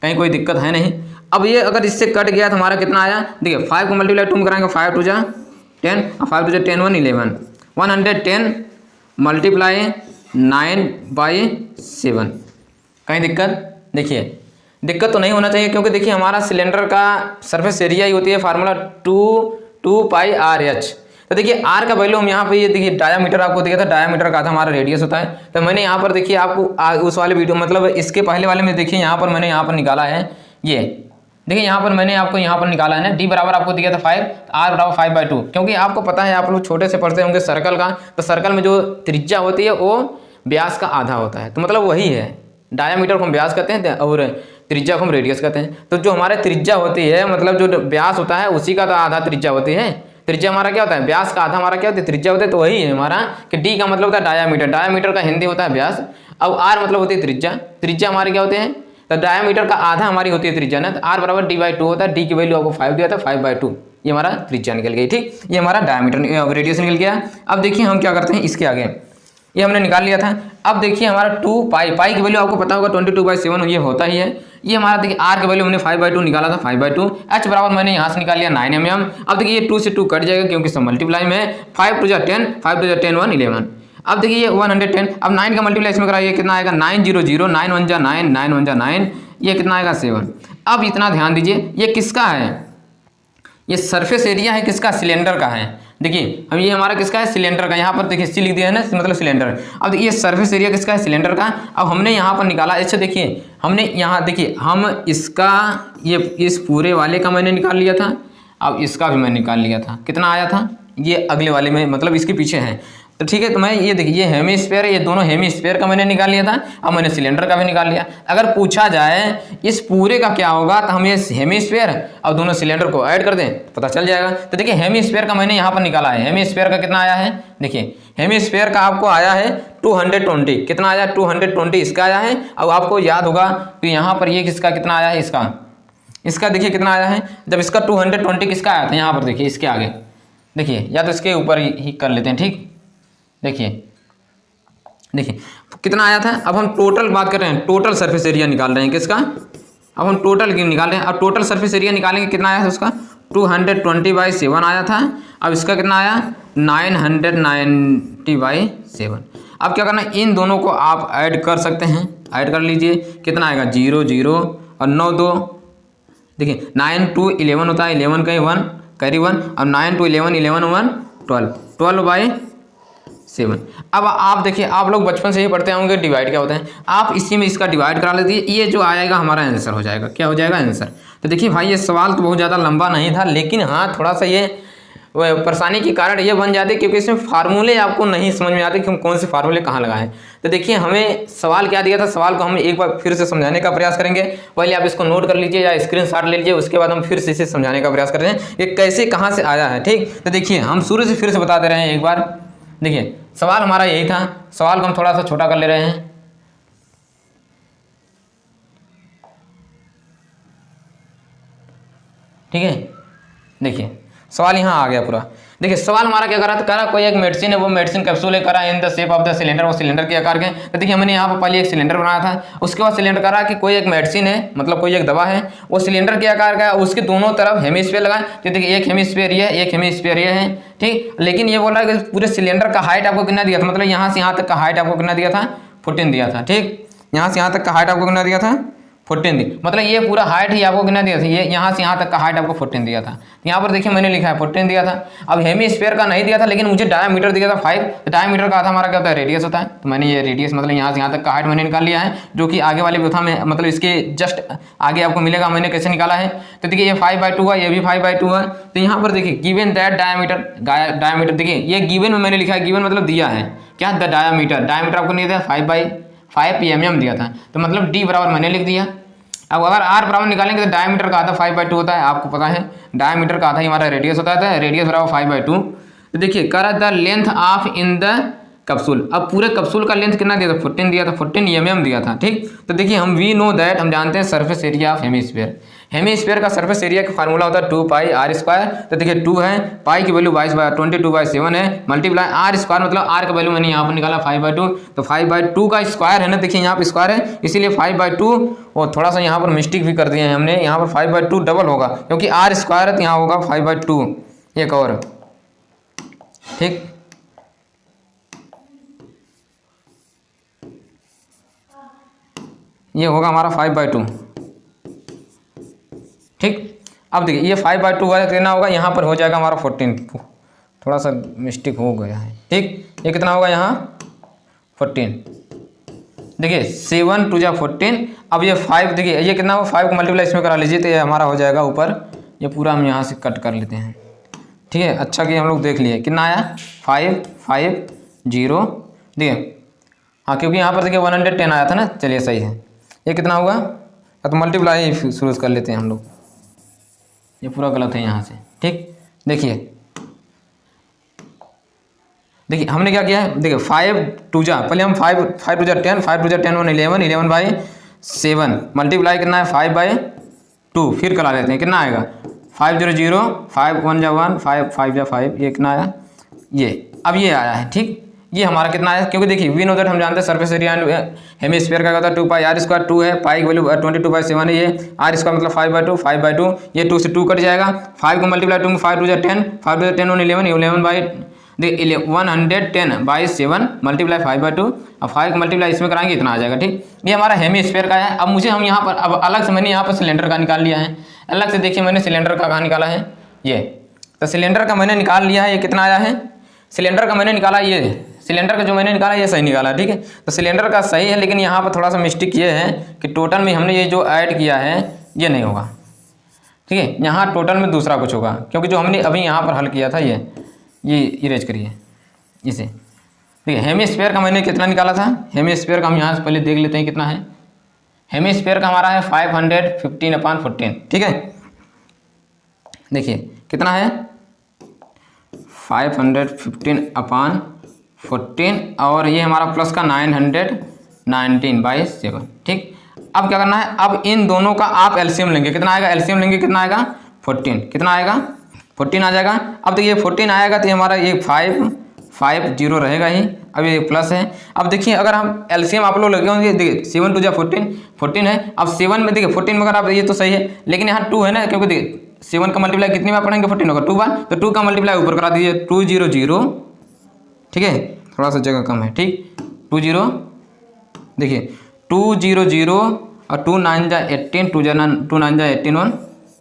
कहीं कोई दिक्कत है नहीं। अब ये अगर इससे कट गया तो हमारा कितना आया, देखिए 5 को मल्टीप्लाई 2 में कराएंगे, 5 2 जा 10 और 5 2 जा 10 1 11, 110 मल्टीप्लाई 9/7, कहीं दिक्कत, देखिए दिक्कत तो नहीं होना चाहिए, क्योंकि देखिए हमारा सिलेंडर का सरफेस एरिया ही होती है फार्मूला 2 2πr/h। तो देखिए r का वैल्यू हम यहाँ पे ये देखिए डायामीटर आपको दिया था, डायामीटर का आधा हमारा रेडियस होता है। तो मैंने यहाँ पर देखिए आपको उस वाले वीडियो मतलब इसके पहले वाले में देखिए यहाँ पर मैंने यहाँ पर निकाला है, ये देखिए यहाँ पर मैंने आपको यहाँ पर निकाला है ना, d बराबर आपको दिया था 5, r बराबर 5/2, क्योंकि आपको पता है आप लोग छोटे से पढ़ते होंगे सर्कल का, तो सर्कल में जो त्रिज्या होती है वो व्यास का आधा होता है, तो मतलब वही है, डायामीटर को हम व्यास कहते हैं और त्रिज्या को हम रेडियस कहते हैं। तो जो हमारे त्रिज्या होती है मतलब जो व्यास होता है उसी का तो आधा त्रिज्या होती है। त्रिज्या हमारा क्या होता है, व्यास का आधा हमारा क्या होता है, त्रिज्या होता है। तो वही है हमारा कि डी का मतलब होता है डायामीटर, डायामीटर का हिंदी होता है व्यास, अब आर मतलब होती है त्रिज्या, त्रिज्या हमारे क्या होते हैं, तो डायामीटर का आधा हमारी होती है त्रिज्या ना, तो आर बराबर d/2 होता है। डी की वैल्यू आपको 5 दिया था, 5/2 ये हमारा त्रिज्या निकल गई। ठीक, ये हमारा डायामीटर रेडियस निकल गया। अब देखिए हम क्या करते हैं, इसके आगे ये हमने निकाल लिया था। अब देखिए हमारा 2π, पाई की वैल्यू आपको पता होगा 22/7 ये होता ही है। ये हमारा देखिए आर की वैल्यू हमने 5/2 निकाला था, 5/2। एच बराबर मैंने यहाँ से निकाल लिया 9 mm। अब देखिए ये 2 से 2 कट जाएगा क्योंकि सब मल्टीप्लाई में, 5 2 10, 5 2 10 1 11। अब देखिए ये 110, अब 9 का मल्टीप्लाई इसमें कराइए, कितना आएगा 900, 9 1 जा 9, 9 1 जा 9, ये कितना आएगा 7। अब इतना ध्यान दीजिए ये किसका है, ये सरफेस एरिया है किसका, सिलेंडर का है। देखिए हम ये हमारा किसका है, सिलेंडर का, यहाँ पर देखिए सी लिख दिया है ना, मतलब सिलेंडर। अब ये सरफेस एरिया किसका है, सिलेंडर का। अब हमने यहाँ पर निकाला, अच्छा देखिए हमने यहाँ देखिए हम इसका ये इस पूरे वाले का मैंने निकाल लिया था, अब इसका भी मैंने निकाल लिया था, कितना आया था, ये अगले वाले में मतलब इसके पीछे है। तो ठीक है, तो मैं ये देखिए ये हेमीस्फीयर है, ये दोनों हेमीस्फीयर का मैंने निकाल लिया था, अब मैंने सिलेंडर का भी निकाल लिया। अगर पूछा जाए इस पूरे का क्या होगा, तो हम ये हेमीस्फीयर और दोनों सिलेंडर को ऐड कर दें तो पता चल जाएगा। तो देखिए हेमीस्फीयर का मैंने यहाँ पर निकाला है, हेमीस्फीयर का कितना आया है, देखिए हेमीस्फीयर का आपको आया है 220, कितना आया 220 इसका आया है। अब आपको याद होगा तो यहाँ पर ये किसका कितना आया है, इसका देखिए कितना आया है, जब इसका 220 किसका आया था, यहाँ पर देखिए इसके आगे देखिए, या तो इसके ऊपर ही कर लेते हैं। ठीक, देखिए कितना आया था। अब हम टोटल बात कर रहे हैं, टोटल सरफेस एरिया निकाल रहे हैं किसका, अब हम टोटल निकाल रहे हैं। अब टोटल सरफेस एरिया निकालेंगे, कितना आया था उसका 220/7 आया था। अब इसका कितना आया 990/7। अब क्या करना है, इन दोनों को आप ऐड कर सकते हैं, ऐड कर लीजिए, कितना आएगा 0 0 और 9 2, देखिए 9 2 11 होता है, 11 का 1 कैरी 1, और 9 2 11 11 1 12, 12/7। अब आप देखिए आप लोग बचपन से ही पढ़ते होंगे डिवाइड क्या होता है, आप इसी में इसका डिवाइड करा लेते, ये जो आएगा हमारा आंसर हो जाएगा, क्या हो जाएगा आंसर। तो देखिए भाई ये सवाल तो बहुत ज़्यादा लंबा नहीं था, लेकिन हाँ थोड़ा सा ये परेशानी के कारण ये बन जाते क्योंकि इसमें फार्मूले आपको नहीं समझ में आते कि हम कौन से फार्मूले कहाँ लगाएं। तो देखिए हमें सवाल क्या दिया था, सवाल को हम एक बार फिर से समझाने का प्रयास करेंगे। पहले आप इसको नोट कर लीजिए या स्क्रीनशॉट ले लीजिए, उसके बाद हम फिर से इसे समझाने का प्रयास कर रहे हैं ये कैसे कहाँ से आया है। ठीक, तो देखिए हम शुरू से फिर से बता दे रहे हैं एक बार। देखिए सवाल हमारा यही था, सवाल को हम थोड़ा सा छोटा कर ले रहे हैं। ठीक है, देखिए सवाल यहाँ आ गया पूरा। देखिए सवाल हमारा क्या करा, तो करा कोई एक मेडिसिन है, वो मेडिसिन कैप्सूल है, करा इन the shape of the cylinder, वो सिलेंडर के आकार के। तो देखिए हमने यहाँ पर पहले एक सिलेंडर बनाया था, उसके बाद सिलेंडर करा कि कोई एक मेडिसिन है, मतलब कोई एक दवा है, वो सिलेंडर के आकार का, उसके दोनों तरफ हेमिस्फीयर लगाए। तो देखिए एक हेमिस्फीयर ये, एक हेमिस्फीयर ये है। ठीक, लेकिन ये बोल रहा है कि पूरे सिलेंडर का हाइट आपको कितना दिया था, मतलब यहाँ से यहाँ तक का हाइट आपको कितना दिया था 14 दिया था। ठीक, यहाँ से यहाँ तक का हाइट आपको कितना दिया था 14 दी, मतलब ये पूरा हाइट ही आपको कितना दिया था, ये यहाँ से यहाँ तक का हाइट आपको 14 दिया था। यहाँ पर देखिए मैंने लिखा है 14 दिया था। अब हेमीस्फीयर का नहीं दिया था, लेकिन मुझे डायामीटर दिया था 5, तो डायामीटर का आधा हमारा क्या होता है रेडियस होता है। तो मैंने ये रेडियस मतलब यहाँ से यहाँ तक का हाइट मैंने निकाल लिया है, जो कि आगे वाले व्यथा में मतलब इसके जस्ट आगे आपको मिलेगा मैंने कैसे निकाला है। तो देखिए ये 5/2 है, ये भी 5/2 है। तो यहाँ पर देखिए गिवन दैट डायामीटर देखिए ये गिवन में मैंने लिखा है, गिवन मतलब दिया है क्या, द डायामीटर आपको नहीं दिया 5/5 mm दिया था, तो मतलब डी बराबर मैंने लिख दिया। अब अगर आर बराबर निकालेंगे तो डायमीटर का आधा 5/2 होता है, आपको पता है डायमीटर का आधा ही हमारा रेडियस होता है, रेडियस बराबर 5/2। तो देखिए कर the length of in the capsule, अब पूरे कैप्सूल का लेंथ कितना दिया था 14 दिया था, 14 mm दिया था। ठीक, तो देखिए हम वी नो दैट, हम जानते हैं surface area of hemisphere, hemisphere का सरफेस एरिया का फार्मूला होता है 2πr²। तो देखिए 2 है, पाई की वैल्यू 22/7 है, मल्टीप्लाई आर स्क्वायर, मतलब आर का वैल्यू मैंने यहाँ पर निकाला 5/2, तो 5/2 का स्क्वायर है ना, देखिए यहाँ पर स्क्वायर है इसीलिए 5/2, और थोड़ा सा यहाँ पर मिस्टेक भी कर दिए हैं हमने, यहाँ पर 5/2 डबल होगा क्योंकि आर स्क्वायर है तो यहाँ होगा 5/2 एक और। ठीक, ये होगा हमारा 5/2। ठीक, अब देखिए ये 5/2 कितना होगा, यहाँ पर हो जाएगा हमारा 14, थोड़ा सा मिस्टेक हो गया है, ठीक। ये कितना होगा यहाँ 14, देखिए 7 2 जा 14। अब ये 5 देखिए ये कितना होगा, 5 को मल्टीप्लाई इसमें करा लीजिए तो ये हमारा हो जाएगा ऊपर, ये पूरा हम यहाँ से कट कर लेते हैं, ठीक है। अच्छा कि हम लोग देख लिए कितना आया 5 5 0, देखिए हाँ क्योंकि यहाँ पर देखिए 110 आया था ना, चलिए सही है। ये कितना होगा, तो मल्टीप्लाई शुरू कर लेते हैं हम लोग, ये पूरा गलत है यहाँ से, ठीक। देखिए हमने क्या किया है, देखिए 5 2 जा, पहले हम 5 5 2 जा 10, 5 2 जा 10 1 11, 11/7 मल्टीप्लाई कितना है 5/2, फिर करा लेते हैं कितना आएगा 5 0 0, 5 1 जा 1, 5 5 जा 5, ये कितना आया ये, अब ये आया है, ठीक। ये हमारा कितना आया, क्योंकि देखिए वी नो दैट हम जानते हैं सरफेस एरिया हेमिस्फीयर का होता है 2πr², 2 है, पाई की वैल्यू 22/7 है, ये r² मतलब 5/2, 5/2, ये 2 से 2 कट जाएगा, 5 को मल्टीप्लाई 2 में 5 2 जा 10, 5 2 जा 10 1 11, 110/7 मल्टीप्लाई 5/2, अब 5 को मल्टीप्लाई इसमें कराएंगे इतना आ जाएगा, ठीक। ये हमारा हेमिस्फीयर का है। अब मुझे हम यहाँ पर अब अलग से मैंने यहाँ पर सिलेंडर का निकाल लिया है, अलग से देखिए मैंने सिलेंडर का कहाँ निकाला है, ये तो सिलेंडर का मैंने निकाल लिया है, ये कितना आया है, सिलेंडर का मैंने निकाला, ये सिलेंडर का जो मैंने निकाला ये सही निकाला, ठीक है। तो सिलेंडर का सही है, लेकिन यहाँ पर थोड़ा सा मिस्टेक ये है कि टोटल में हमने ये जो ऐड किया है ये नहीं होगा, ठीक है। यहाँ टोटल में दूसरा कुछ होगा, क्योंकि जो हमने अभी यहाँ पर हल किया था ये इरेज करिए इसे, ठीक है। हेमिस्फीयर का मैंने कितना निकाला था, हेमिस्फीयर का हम यहाँ से पहले देख लेते हैं कितना है। हेमिस्फीयर का हमारा है 515/14, ठीक है। देखिए कितना है 515/14, और ये हमारा प्लस का 919/7, ठीक। अब क्या करना है, अब इन दोनों का आप एलसीएम लेंगे, कितना आएगा, एलसीएम लेंगे कितना आएगा 14, कितना आएगा 14 आ जाएगा। अब देखिए 14 आएगा तो हमारा ये 5 5 0 रहेगा ही, अब ये प्लस है। अब देखिए अगर हम एलसीएम आप लोग लगे होंगे, देखिए 7 2 जा 14 है, अब 7 में देखिए 14 में अगर आप ये तो सही है, लेकिन यहाँ 2 है ना, क्योंकि देखिए 7 का मल्टीप्लाई कितनी बार पढ़ेंगे 14 होगा 2 बार, तो 2 का मल्टीप्लाई ऊपर करा दीजिए 2 0 0, ठीक है, थोड़ा सा जगह कम है, ठीक। 2 0 देखिए 2 0 0 और 2 9 जा 18, 2 9 जा 18 1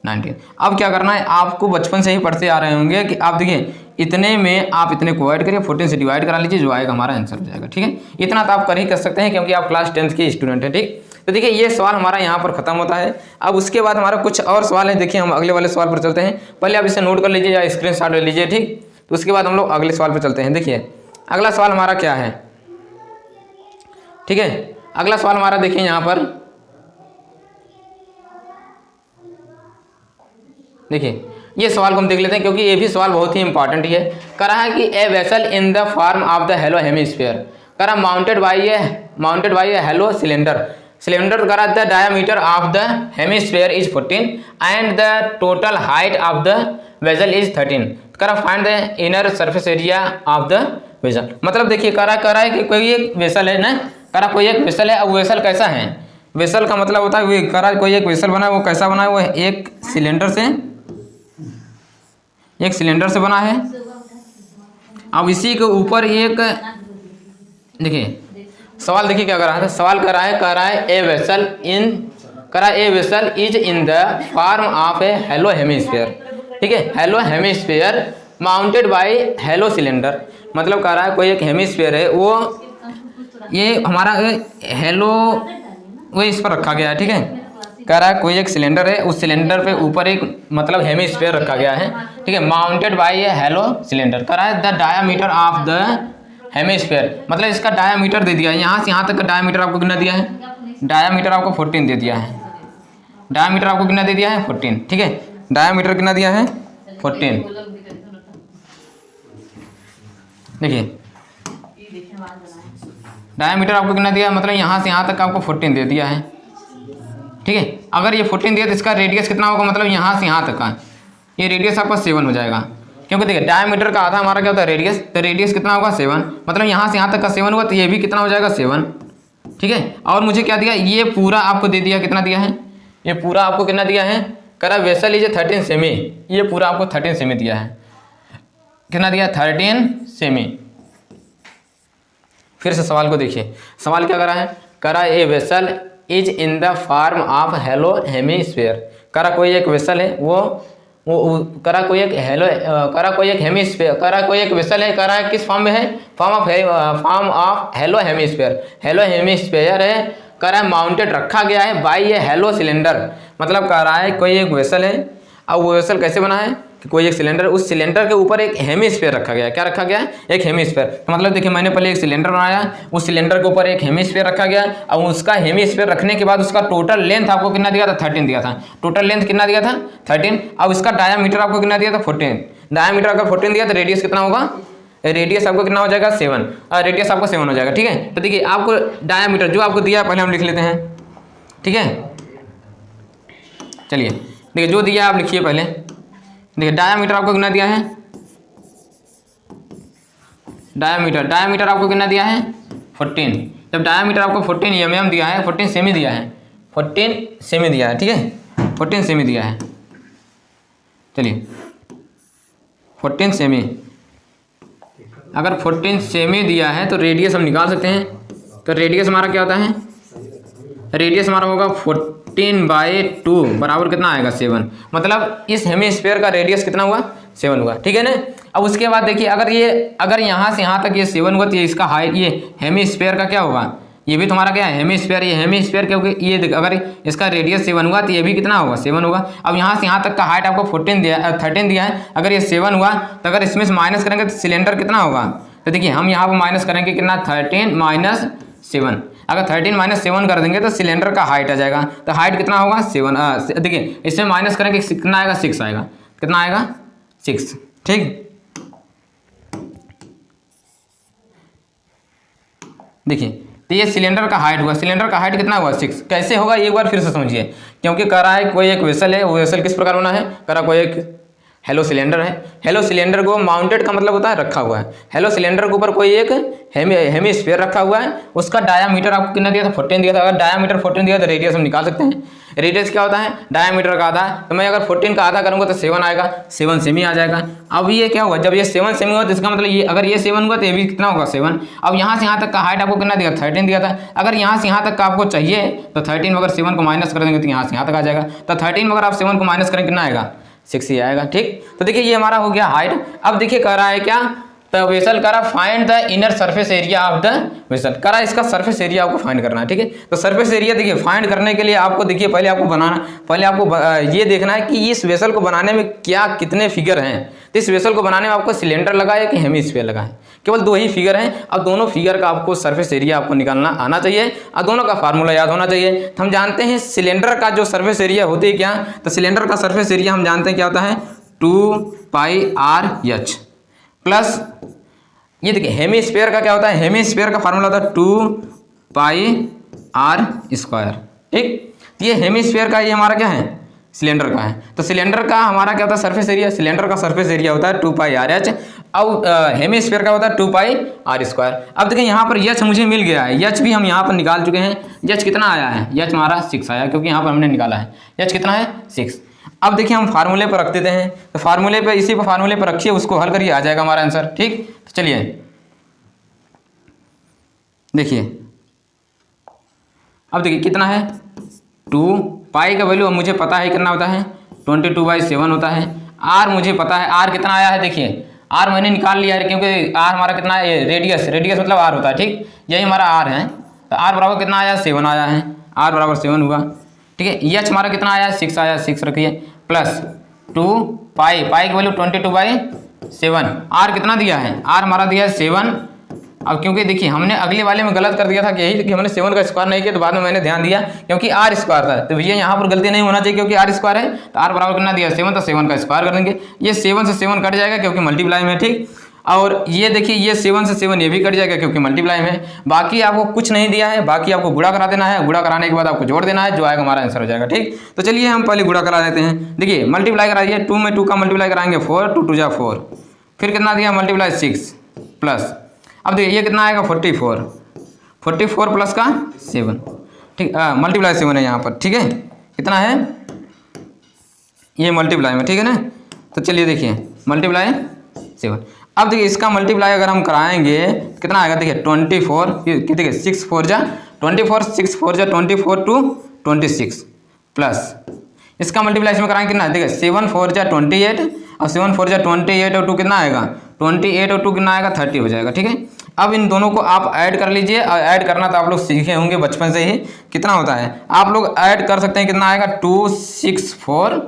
19। अब क्या करना है, आपको बचपन से ही पढ़ते आ रहे होंगे कि आप देखिए इतने में आप इतने को ऐड करिए, 14 से डिवाइड करा लीजिए, जो आएगा हमारा आंसर हो जाएगा, ठीक है। इतना तो आप कर ही कर सकते हैं, क्योंकि आप क्लास 10th के स्टूडेंट हैं, ठीक। तो देखिए ये सवाल हमारा यहाँ पर खत्म होता है। अब उसके बाद हमारा कुछ और सवाल है, देखिए हम अगले वाले सवाल पर चलते हैं। पहले आप इसे नोट कर लीजिए या स्क्रीनशॉट ले लीजिए, ठीक। तो उसके बाद हम लोग अगले सवाल पर चलते हैं। देखिए अगला सवाल हमारा क्या है, ठीक है। अगला सवाल हमारा देखिए यहाँ पर, देखिए ये सवाल को हम देख लेते हैं, क्योंकि ये भी सवाल बहुत ही इंपॉर्टेंट है। करा है कि a vessel in the form of the hollow hemisphere, करा mounted by a hollow cylinder करा the diameter of the hemisphere is 14 and the total height of the vessel is 13, करा find the inner surface area of the vessel. मतलब देखिए करा है कि कोई एक वेसल है ना, करा कोई एक वेसल है। अब वेसल कैसा है, वेसल का मतलब होता है करा कोई एक वेसल बना है, वो कैसा बना है, वो एक सिलेंडर से बना है। अब इसी के ऊपर एक देखिए सवाल, देखिए क्या कर रहा है, सवाल कर रहा है a vessel is in the form of a hollow hemisphere, ठीक है, hollow hemisphere mounted by hollow cylinder. मतलब कह रहा है कोई एक हेमिस्फीयर है, वो ये हमारा हेलो वो इस पर रखा गया है, ठीक है। कह रहा है कोई एक सिलेंडर है, उस सिलेंडर पे ऊपर एक मतलब हेमिस्फीयर रखा गया है, ठीक है, माउंटेड बाय ए हेलो सिलेंडर। कह रहा है the diameter of the hemisphere, मतलब इसका डायामीटर दे दिया है, यहाँ से यहाँ तक का डायामीटर आपको कितना दिया है, डायामीटर आपको 14 दे दिया है, डायामीटर आपको कितना दे दिया है 14, ठीक है। डायामीटर कितना दिया है 14, देखिए डायामीटर आपको कितना दिया है, मतलब यहाँ से यहाँ तक आपको 14 दे दिया है, ठीक है। अगर ये 14 दिया तो इसका रेडियस कितना होगा, मतलब यहाँ से यहाँ तक का ये रेडियस आपका 7 हो जाएगा, क्योंकि देखिए डायमीटर का आधा हमारा क्या होता है रेडियस, तो रेडियस कितना होगा 7, मतलब यहाँ से यहाँ तक का 7 हुआ, तो ये भी कितना हो जाएगा 7, ठीक है। और मुझे क्या दिया, ये पूरा आपको दे दिया, कितना दिया है, ये पूरा आपको कितना दिया है, करा वेसल लीजिए 13 सेमी, ये पूरा आपको 13 सेमी दिया है, कितना दिया 13 सेमी। फिर से सवाल को देखिए, सवाल क्या करा है, करा ए vessel is in the form of hello hemisphere, करा कोई एक वेसल है वो करा कोई एक हेमिस्फीयर, करा कोई एक वेसल है, करा किस फॉर्म में है, form of hello hemisphere, hello hemisphere है, करा माउंटेड रखा गया है बाई ये हेलो सिलेंडर, मतलब कह रहा है कोई एक वेसल है, अब वो वेसल कैसे बना है कि कोई एक सिलेंडर, उस सिलेंडर के ऊपर एक हेमिस्फीयर रखा गया है, क्या रखा गया है, एक हेमिस्फीयर। तो मतलब देखिए मैंने पहले एक सिलेंडर बनाया, उस सिलेंडर के ऊपर एक हेमिस्फीयर रखा गया, और उसका हेमिस्फीयर रखने के बाद उसका टोटल लेंथ आपको कितना दिया था, 13 दिया था, टोटल लेंथ कितना दिया था 13। अब इसका डायामीटर आपको कितना दिया था 14, डायामीटर अगर 14 दिया तो रेडियस कितना होगा, रेडियस आपको कितना हो जाएगा 7, रेडियस आपको 7 हो जाएगा, ठीक है। तो देखिए आपको डायामीटर जो आपको दिया पहले हम लिख लेते हैं, ठीक है। चलिए देखिए जो दिया आप लिखिए पहले, देखिए डायामीटर आपको कितना दिया है, डायामीटर आपको कितना दिया है 14। जब डायामीटर आपको 14 mm दिया है, 14 सेमी दिया है, 14 सेमी दिया है, ठीक है, 14 सेमी दिया है। चलिए 14 सेमी, अगर 14 सेमी दिया है तो रेडियस हम निकाल सकते हैं। तो रेडियस हमारा क्या होता है, रेडियस हमारा होगा 14/2 बराबर कितना आएगा 7, मतलब इस हेमिस्फीयर का रेडियस कितना हुआ 7 हुआ, ठीक है ना। अब उसके बाद देखिए अगर यहाँ से यहाँ तक ये 7 हुआ तो ये इसका हाइट, ये हेमिस्फीयर का क्या होगा, ये भी तुम्हारा क्या है हेमिस्फीयर, ये हेमिस्फीयर क्योंकि ये अगर इसका रेडियस 7 हुआ तो ये भी कितना होगा 7 होगा। अब यहाँ से यहाँ तक का हाइट आपको 13 दिया है, अगर ये 7 हुआ तो अगर इसमें से माइनस करेंगे तो सिलेंडर कितना होगा, तो देखिए हम यहाँ पर माइनस करेंगे कितना 13 - 7, अगर 13 - 7 कर देंगे तो सिलेंडर का हाइट आ जाएगा, तो हाइट कितना होगा 7, देखिए इसमें माइनस करेंगे कितना आएगा 6 आएगा, कितना आएगा 6, ठीक। देखिए तो ये सिलेंडर का हाइट हुआ, सिलेंडर का हाइट कितना हुआ 6, कैसे होगा एक बार फिर से समझिए, क्योंकि कह रहा है कोई एक वेसल है, वो वेसल किस प्रकार बना है, कह रहा कोई एक हेलो सिलेंडर है, हेलो सिलेंडर को माउंटेड का मतलब होता है रखा हुआ है, हेलो सिलेंडर के ऊपर कोई एक हेमिस्फीयर रखा हुआ है, उसका डायामीटर आपको कितना दिया था 14 दिया था, अगर डायामीटर 14 दिया तो रेडियस हम निकाल सकते हैं, रेडियस क्या होता है डायामीटर का आधा, तो मैं अगर 14 का आधा करूंगा तो 7 आएगा, 7 सेमी आ जाएगा। अब ये क्या हुआ, जब ये 7 सेमी हुआ तो इसका मतलब ये अगर ये 7 हुआ तो ये भी कितना होगा 7। अब यहाँ से यहाँ तक का हाइट आपको कितना दिया 13 दिया था, अगर यहाँ से यहाँ तक का आपको चाहिए तो 13 में अगर 7 को माइनस कर देंगे तो यहाँ से यहाँ तक आ जाएगा, तो 13 में अगर आप 7 को माइनस करेंगे कितना आएगा 6 ही आएगा, ठीक। तो देखिए ये हमारा हो गया हाइट। अब देखिए कह रहा है क्या, तो वेसल करा find the inner surface area of the vessel, करा इसका सरफेस एरिया आपको फाइंड करना है, ठीक है। तो सरफेस एरिया देखिए फाइंड करने के लिए आपको देखिए पहले आपको ये देखना है कि इस वेसल को बनाने में क्या कितने फिगर हैं। तो इस वेसल को बनाने में आपको सिलेंडर लगा है कि हेमिस्फीयर लगा है, केवल 2 ही फिगर हैं, और दोनों फिगर का आपको सरफेस एरिया आपको निकालना आना चाहिए और दोनों का फार्मूला याद होना चाहिए। तो हम जानते हैं सिलेंडर का जो सरफेस एरिया होती है क्या, तो सिलेंडर का सरफेस एरिया हम जानते हैं क्या होता है 2πRh प्लस ये देखिए हेमिस्फीयर का क्या होता है, हेमिस्फीयर का फार्मूला होता है 2πr², ठीक। ये हेमिस्फीयर का ये हमारा क्या है सिलेंडर का है, तो सिलेंडर का हमारा क्या होता है सरफेस एरिया, सिलेंडर का सरफेस एरिया होता है 2πRh, अब हेमिस्फीयर का होता है 2πr²। अब देखिए यहाँ पर यच मुझे मिल गया है, यच भी हम यहाँ पर निकाल चुके हैं, यच कितना आया है, यच हमारा 6 आया, क्योंकि यहाँ पर हमने निकाला है, यच कितना है 6। अब देखिए हम फार्मूले पर रख देते हैं, तो फार्मूले पे इसी पर फार्मूले पर रखिए, उसको हल करिए आ जाएगा हमारा आंसर, ठीक। तो चलिए देखिए अब देखिए कितना है 2 पाई का वैल्यू मुझे पता है कितना होता है 22/7 होता है, आर मुझे पता है आर कितना आया है, देखिए आर मैंने निकाल लिया है क्योंकि आर हमारा कितना है रेडियस मतलब आर होता है, ठीक। यही हमारा आर है, तो आर बराबर कितना आया 7 आया है, आर बराबर 7 हुआ, ठीक है। यच हमारा कितना आया 6 आया, 6 रखिए प्लस 2 पाई की वैल्यू 22/7, आर कितना दिया है, आर हमारा दिया है 7। अब क्योंकि देखिए हमने अगले वाले में गलत कर दिया था कि यही कि हमने 7 का स्क्वायर नहीं किया, तो बाद में मैंने ध्यान दिया क्योंकि आर स्क्वायर था, तो भैया यहाँ पर गलती नहीं होना चाहिए क्योंकि आर स्क्वायर है, तो आर बराबर कितना दिया 7, तो 7 का स्क्वायर कर देंगे, ये 7 से 7 कट जाएगा क्योंकि मल्टीप्लाई में, ठीक। और ये देखिए ये 7 से 7 ये भी कट जाएगा क्योंकि मल्टीप्लाई में। बाकी आपको कुछ नहीं दिया है, बाकी आपको गुणा करा देना है, गुणा कराने के बाद आपको जोड़ देना है, जो आएगा हमारा आंसर हो जाएगा, ठीक। तो चलिए हम पहले गुणा करा देते हैं। देखिए मल्टीप्लाई कराइए, 2 में 2 का मल्टीप्लाई कराएंगे 4, 2 2 4, फिर कितना दिया मल्टीप्लाई 6 प्लस, अब देखिए ये कितना आएगा 44 प्लस का 7, ठीक, मल्टीप्लाई 7 है यहाँ पर, ठीक है, कितना है ये मल्टीप्लाई में, ठीक है ना। तो चलिए देखिए मल्टीप्लाई 7, अब देखिए इसका मल्टीप्लाई अगर हम कराएंगे कितना आएगा, देखिए 24, देखिए 6 4 जा 24, 6 4 जा 24 2 26 प्लस इसका मल्टीप्लाई इसमें कराएंगे कितना, देखिए 7 4 जा 28 और 7 4 जा 28 और 2 कितना आएगा 28 और 2 कितना आएगा 30 हो जाएगा। ठीक है, अब इन दोनों को आप ऐड कर लीजिए, और ऐड करना तो आप लोग सीखे होंगे बचपन से ही, कितना होता है आप लोग ऐड कर सकते हैं, कितना आएगा 264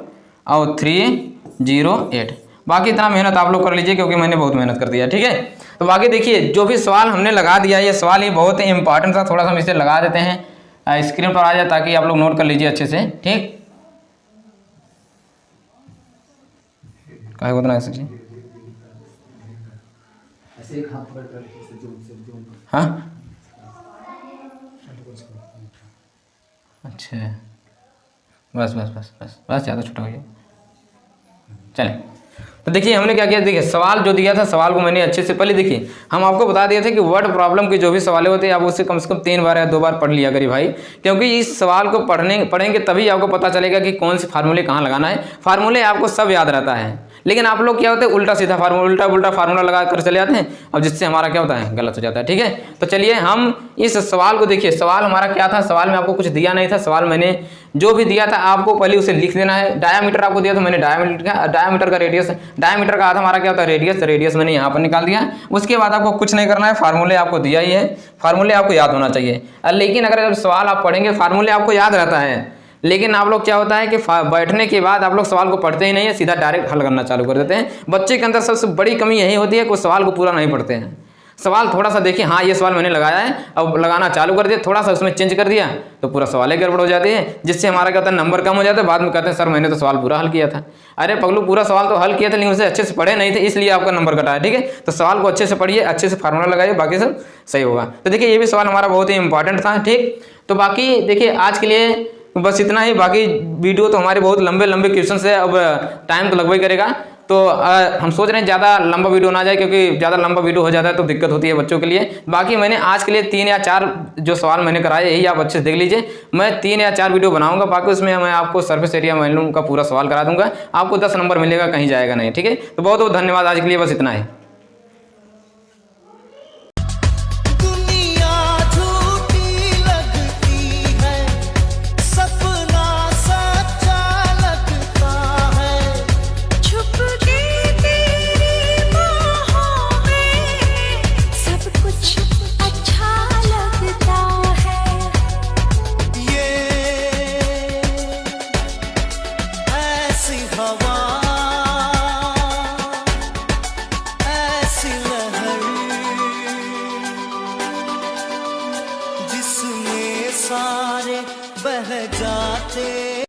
और 308। बाकी इतना मेहनत आप लोग कर लीजिए क्योंकि मैंने बहुत मेहनत कर दिया। ठीक है, तो बाकी देखिए जो भी सवाल हमने लगा दिया, ये सवाल ही बहुत ही इंपॉर्टेंट था, थोड़ा सा हम इसे लगा देते हैं, स्क्रीन पर आ जाए ताकि आप लोग नोट कर लीजिए अच्छे से। ठीक, क्या उतना है सच्ची, हाँ अच्छा, बस बस बस बस बस, ज़्यादा छोटा हो गया। चलें, तो देखिए हमने क्या किया, देखिए सवाल जो दिया था, सवाल को मैंने अच्छे से पहले देखिए हम आपको बता दिए थे कि वर्ड प्रॉब्लम के जो भी सवाल होते हैं आप उससे कम से कम 3 बार या 2 बार पढ़ लिया करिए भाई, क्योंकि इस सवाल को पढ़ेंगे तभी आपको पता चलेगा कि कौन से फार्मूले कहाँ लगाना है। फार्मूले आपको सब याद रहता है, लेकिन आप लोग क्या होते हैं उल्टा सीधा फार्मूला, उल्टा उल्टा फार्मूला लगा कर चले जाते हैं, अब जिससे हमारा क्या होता है गलत हो जाता है। ठीक है, तो चलिए हम इस सवाल को देखिए, सवाल हमारा क्या था, सवाल में आपको कुछ दिया नहीं था, सवाल मैंने जो भी दिया था आपको पहले उसे लिख देना है। डायामीटर आपको दिया था, मैंने डायामीटर का रेडियस, डायामीटर का आधा हमारा क्या होता है रेडियस, रेडियस मैंने यहाँ पर निकाल दिया। उसके बाद आपको कुछ नहीं करना है, फार्मूले आपको दिया ही है, फार्मूले आपको याद होना चाहिए। लेकिन अगर जब सवाल आप पढ़ेंगे फार्मूले आपको याद रहता है, लेकिन आप लोग क्या होता है कि बैठने के बाद आप लोग सवाल को पढ़ते ही नहीं है, सीधा डायरेक्ट हल करना चालू कर देते हैं। बच्चे के अंदर सबसे बड़ी कमी यही होती है कि वो सवाल को पूरा नहीं पढ़ते हैं। सवाल थोड़ा सा देखिए, हाँ ये सवाल मैंने लगाया है, अब लगाना चालू कर दिया, थोड़ा सा उसमें चेंज कर दिया तो पूरा सवाल ही गड़बड़ हो जाती है, जिससे हमारा क्या होता है नंबर कम हो जाता है। बाद में कहते हैं सर मैंने तो सवाल पूरा हल किया था। अरे पगलू पूरा सवाल तो हल किया था, लेकिन उसे अच्छे से पढ़े नहीं थे, इसलिए आपका नंबर कटा है। ठीक है, तो सवाल को अच्छे से पढ़िए, अच्छे से फार्मूला लगाइए, बाकी सब सही होगा। तो देखिए ये भी सवाल हमारा बहुत ही इंपॉर्टेंट था। ठीक, तो बाकी देखिए आज के लिए बस इतना ही, बाकी वीडियो तो हमारे बहुत लंबे लंबे क्वेश्चन है, अब टाइम तो लगभग ही करेगा, तो हम सोच रहे हैं ज़्यादा लंबा वीडियो ना जाए, क्योंकि ज़्यादा लंबा वीडियो हो जाता है तो दिक्कत होती है बच्चों के लिए। बाकी मैंने आज के लिए 3 या 4 जो सवाल मैंने कराए यही आप अच्छे से देख लीजिए। मैं 3 या 4 वीडियो बनाऊंगा, बाकी उसमें मैं आपको सरफेस एरिया वॉल्यूम का पूरा सवाल करा दूंगा, आपको 10 नंबर मिलेगा, कहीं जाएगा नहीं। ठीक है, तो बहुत बहुत धन्यवाद, आज के लिए बस इतना ही। सारे बह जाते